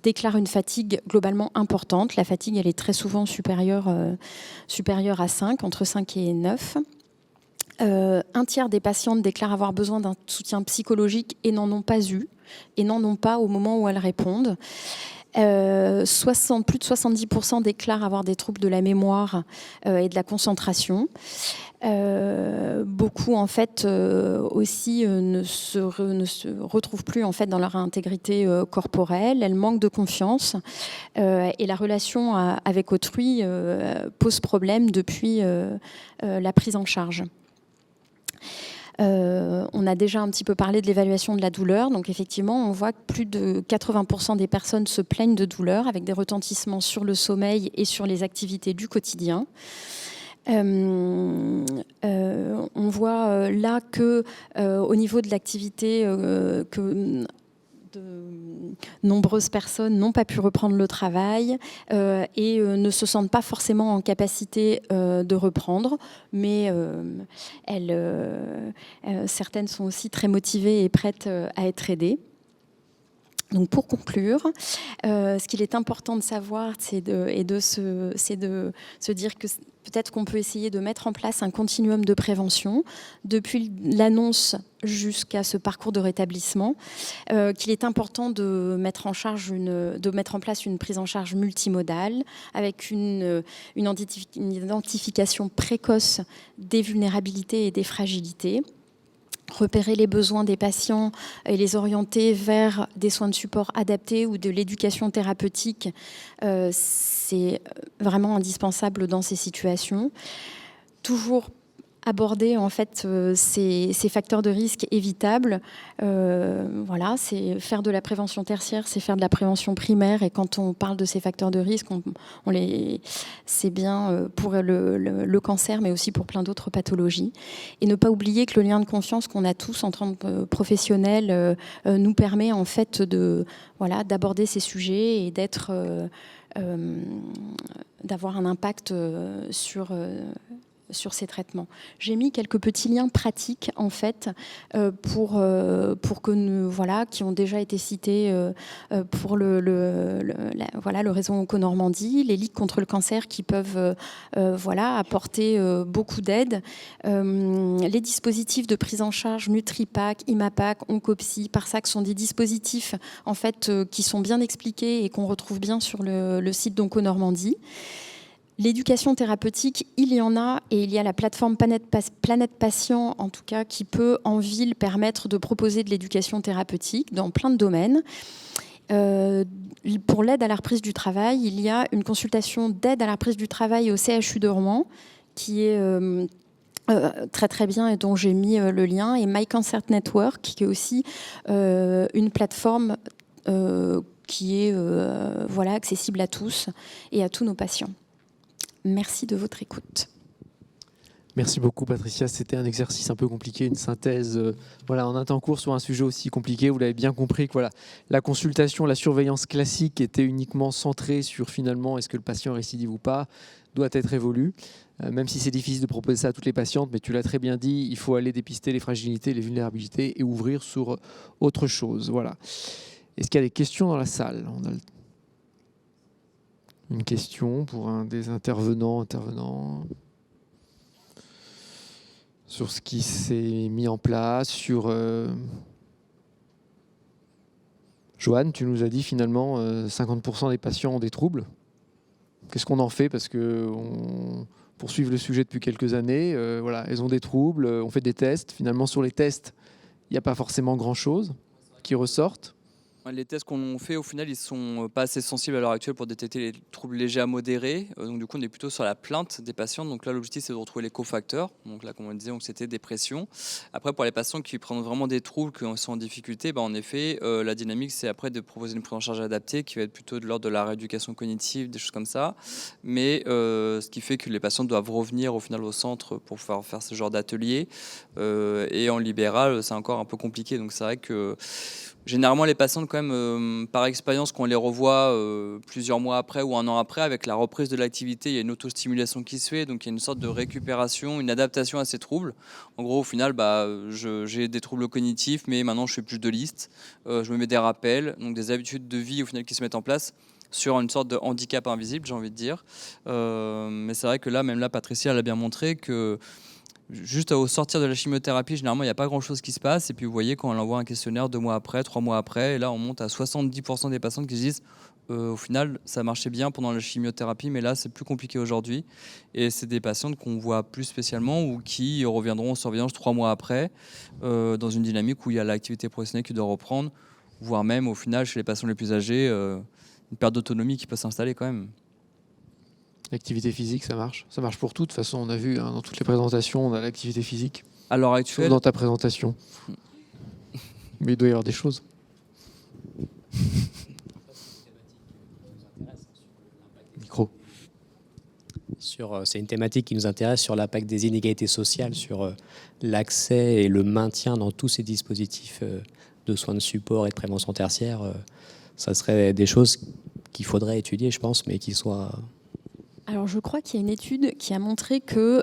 déclarent une fatigue globalement importante. La fatigue, elle est très souvent supérieure à 5, entre 5 et 9. Un tiers des patientes déclarent avoir besoin d'un soutien psychologique et n'en ont pas eu, et n'en ont pas au moment où elles répondent. Plus de 70% déclarent avoir des troubles de la mémoire et de la concentration. Beaucoup en fait aussi ne se retrouvent plus en fait dans leur intégrité corporelle. Elles manquent de confiance et la relation avec autrui pose problème depuis la prise en charge. On a déjà un petit peu parlé de l'évaluation de la douleur. Donc effectivement, on voit que plus de 80% des personnes se plaignent de douleur avec des retentissements sur le sommeil et sur les activités du quotidien. On voit là que au niveau de l'activité de nombreuses personnes n'ont pas pu reprendre le travail et ne se sentent pas forcément en capacité de reprendre, mais certaines sont aussi très motivées et prêtes à être aidées. Donc pour conclure, ce qu'il est important de savoir, c'est de se dire que peut-être qu'on peut essayer de mettre en place un continuum de prévention depuis l'annonce jusqu'à ce parcours de rétablissement, qu'il est important de mettre en place une prise en charge multimodale avec une identification précoce des vulnérabilités et des fragilités. Repérer les besoins des patients et les orienter vers des soins de support adaptés ou de l'éducation thérapeutique, c'est vraiment indispensable dans ces situations. Toujours aborder en fait ces facteurs de risque évitables. Voilà, c'est faire de la prévention tertiaire, c'est faire de la prévention primaire. Et quand on parle de ces facteurs de risque, c'est bien pour le cancer, mais aussi pour plein d'autres pathologies. Et ne pas oublier que le lien de confiance qu'on a tous en tant que professionnels nous permet en fait d'aborder ces sujets et d'avoir un impact sur ces traitements. J'ai mis quelques petits liens pratiques en fait pour que qui ont déjà été cités pour le réseau Onco-Normandie, les ligues contre le cancer qui peuvent apporter beaucoup d'aide, les dispositifs de prise en charge NutriPack, ImaPack, Oncopsy, Parsac sont des dispositifs en fait qui sont bien expliqués et qu'on retrouve bien sur le site d'Onco-Normandie. L'éducation thérapeutique, il y en a, et il y a la plateforme Planète Patient, en tout cas, qui peut, en ville, permettre de proposer de l'éducation thérapeutique dans plein de domaines. Pour l'aide à la reprise du travail, il y a une consultation d'aide à la reprise du travail au CHU de Rouen, qui est très très bien et dont j'ai mis le lien, et My Cancer Network, qui est aussi une plateforme qui est accessible à tous et à tous nos patients. Merci de votre écoute. Merci beaucoup Patricia, c'était un exercice un peu compliqué, une synthèse en un temps court sur un sujet aussi compliqué. Vous l'avez bien compris que la consultation, la surveillance classique était uniquement centrée sur finalement est-ce que le patient récidive ou pas, doit être évolue. Même si c'est difficile de proposer ça à toutes les patientes, mais tu l'as très bien dit, il faut aller dépister les fragilités, les vulnérabilités et ouvrir sur autre chose. Voilà. Est-ce qu'il y a des questions dans la salle ? On a une question pour un des intervenants sur ce qui s'est mis en place, sur... Joanne, tu nous as dit finalement 50% des patients ont des troubles. Qu'est-ce qu'on en fait ? Parce qu'on poursuit le sujet depuis quelques années. Elles ont des troubles, on fait des tests. Finalement, sur les tests, il n'y a pas forcément grand-chose qui ressortent. Les tests qu'on fait, au final, ils sont pas assez sensibles à l'heure actuelle pour détecter les troubles légers à modérés. Donc, du coup, on est plutôt sur la plainte des patients. Donc là, l'objectif, c'est de retrouver les cofacteurs. Donc là, comme on disait, c'était dépression. Après, pour les patients qui prennent vraiment des troubles, qui sont en difficulté, en effet, la dynamique, c'est après de proposer une prise en charge adaptée qui va être plutôt de l'ordre de la rééducation cognitive, des choses comme ça. Mais ce qui fait que les patients doivent revenir au final au centre pour pouvoir faire ce genre d'atelier. Et en libéral, c'est encore un peu compliqué. Donc c'est vrai que généralement, les patients, quand même, par expérience, quand on les revoit plusieurs mois après ou un an après, avec la reprise de l'activité, il y a une autostimulation qui se fait, donc il y a une sorte de récupération, une adaptation à ces troubles. En gros, au final, j'ai des troubles cognitifs, mais maintenant, je fais plus de listes, je me mets des rappels, donc des habitudes de vie, au final, qui se mettent en place sur une sorte de handicap invisible, j'ai envie de dire. Mais c'est vrai que là, même là, Patricia, elle a bien montré que juste au sortir de la chimiothérapie, généralement, il n'y a pas grand-chose qui se passe. Et puis, vous voyez, quand on envoie un questionnaire 2 mois après, 3 mois après, et là, on monte à 70% des patients qui se disent au final, ça marchait bien pendant la chimiothérapie, mais là, c'est plus compliqué aujourd'hui. Et c'est des patientes qu'on voit plus spécialement ou qui reviendront en surveillance 3 mois après, dans une dynamique où il y a l'activité professionnelle qui doit reprendre, voire même, au final, chez les patients les plus âgés, une perte d'autonomie qui peut s'installer quand même. L'activité physique, ça marche. Ça marche pour tout. De toute façon, on a vu dans toutes les présentations, on a l'activité physique. À l'heure Sauf actuelle, dans ta présentation. Mais il doit y avoir des choses. Micro. C'est une thématique qui nous intéresse sur l'impact des inégalités sociales, sur l'accès et le maintien dans tous ces dispositifs de soins de support et de prévention tertiaire. Ça serait des choses qu'il faudrait étudier, je pense, mais qui soient... Alors, je crois qu'il y a une étude qui a montré que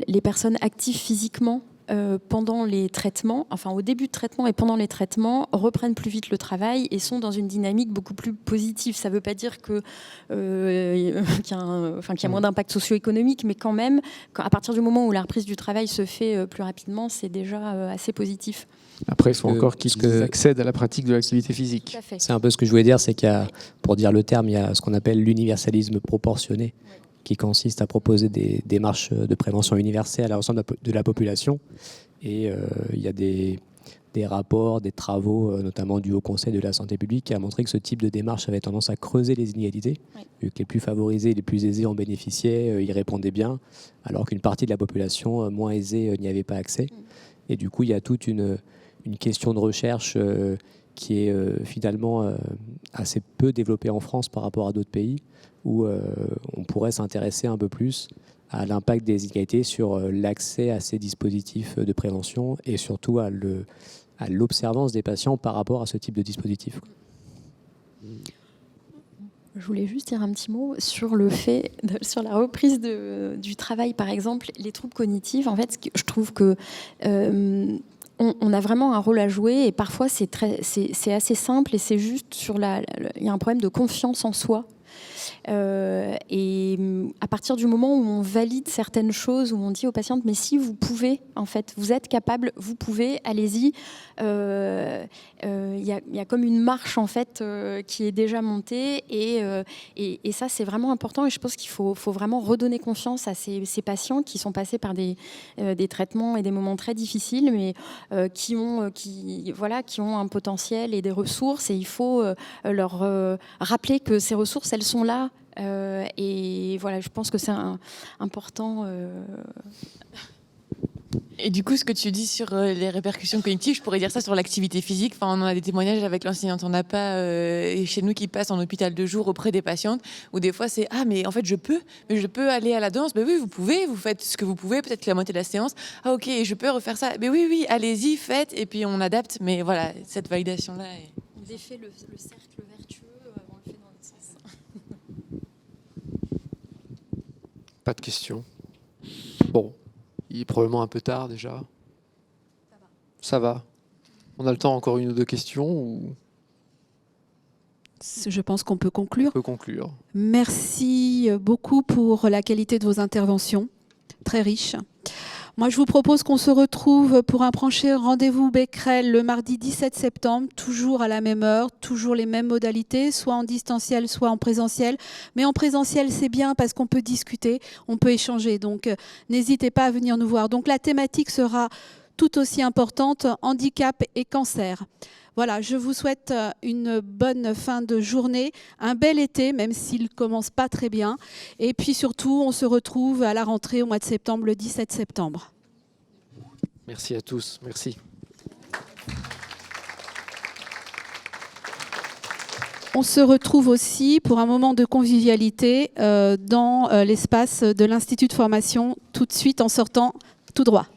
les personnes actives physiquement pendant les traitements, enfin au début de traitement et pendant les traitements, reprennent plus vite le travail et sont dans une dynamique beaucoup plus positive. Ça ne veut pas dire qu'il y a moins d'impact socio-économique, mais quand même, à partir du moment où la reprise du travail se fait plus rapidement, c'est déjà assez positif. Après, il faut encore qu'ils accèdent à la pratique de l'activité physique. Tout à fait. C'est un peu ce que je voulais dire, c'est qu'il y a, pour dire le terme, il y a ce qu'on appelle l'universalisme proportionné, qui consiste à proposer des démarches de prévention universelle à l'ensemble de la population. Et il y a des rapports, des travaux, notamment du Haut Conseil de la santé publique, qui a montré que ce type de démarche avait tendance à creuser les inégalités, vu que les plus favorisés, les plus aisés en bénéficiaient, y répondaient bien, alors qu'une partie de la population moins aisée n'y avait pas accès. Et du coup, il y a toute une question de recherche qui est finalement assez peu développée en France par rapport à d'autres pays, où on pourrait s'intéresser un peu plus à l'impact des inégalités sur l'accès à ces dispositifs de prévention et surtout à l'observance des patients par rapport à ce type de dispositif. Je voulais juste dire un petit mot sur le fait, sur la reprise du travail, par exemple, les troubles cognitifs. En fait, je trouve que on a vraiment un rôle à jouer et parfois c'est assez simple et c'est juste il y a un problème de confiance en soi. Et à partir du moment où on valide certaines choses, où on dit aux patientes mais si vous pouvez, en fait, vous êtes capable, vous pouvez, allez-y. Il y a comme une marche en fait qui est déjà montée et ça c'est vraiment important et je pense qu'il faut vraiment redonner confiance à ces patients qui sont passés par des traitements et des moments très difficiles mais qui ont un potentiel et des ressources et il faut leur rappeler que ces ressources elles sont là et voilà, je pense que c'est important. Et du coup, ce que tu dis sur les répercussions cognitives, je pourrais dire ça sur l'activité physique. Enfin, on en a des témoignages avec l'enseignante en APA et chez nous qui passe en hôpital de jour auprès des patientes, où des fois c'est « Ah, mais en fait, je peux aller à la danse. » Ben oui, vous pouvez, vous faites ce que vous pouvez, peut-être la moitié de la séance. « Ah, ok, je peux refaire ça. » Ben oui, allez-y, faites. Et puis on adapte. Mais voilà, cette validation-là. On défait le cercle vertueux, on le fait dans l'autre sens. Pas de questions. Bon, il est probablement un peu tard déjà. Ça va. On a le temps encore 1 ou 2 questions ou... Je pense qu'on peut conclure. On peut conclure. Merci beaucoup pour la qualité de vos interventions, très riches. Moi, je vous propose qu'on se retrouve pour un prochain rendez-vous Becquerel le mardi 17 septembre, toujours à la même heure, toujours les mêmes modalités, soit en distanciel, soit en présentiel. Mais en présentiel, c'est bien parce qu'on peut discuter, on peut échanger. Donc, n'hésitez pas à venir nous voir. Donc, la thématique sera tout aussi importantes, handicap et cancer. Voilà, je vous souhaite une bonne fin de journée, un bel été, même s'il ne commence pas très bien. Et puis surtout, on se retrouve à la rentrée au mois de septembre, le 17 septembre. Merci à tous. Merci. On se retrouve aussi pour un moment de convivialité dans l'espace de l'Institut de formation, tout de suite en sortant tout droit.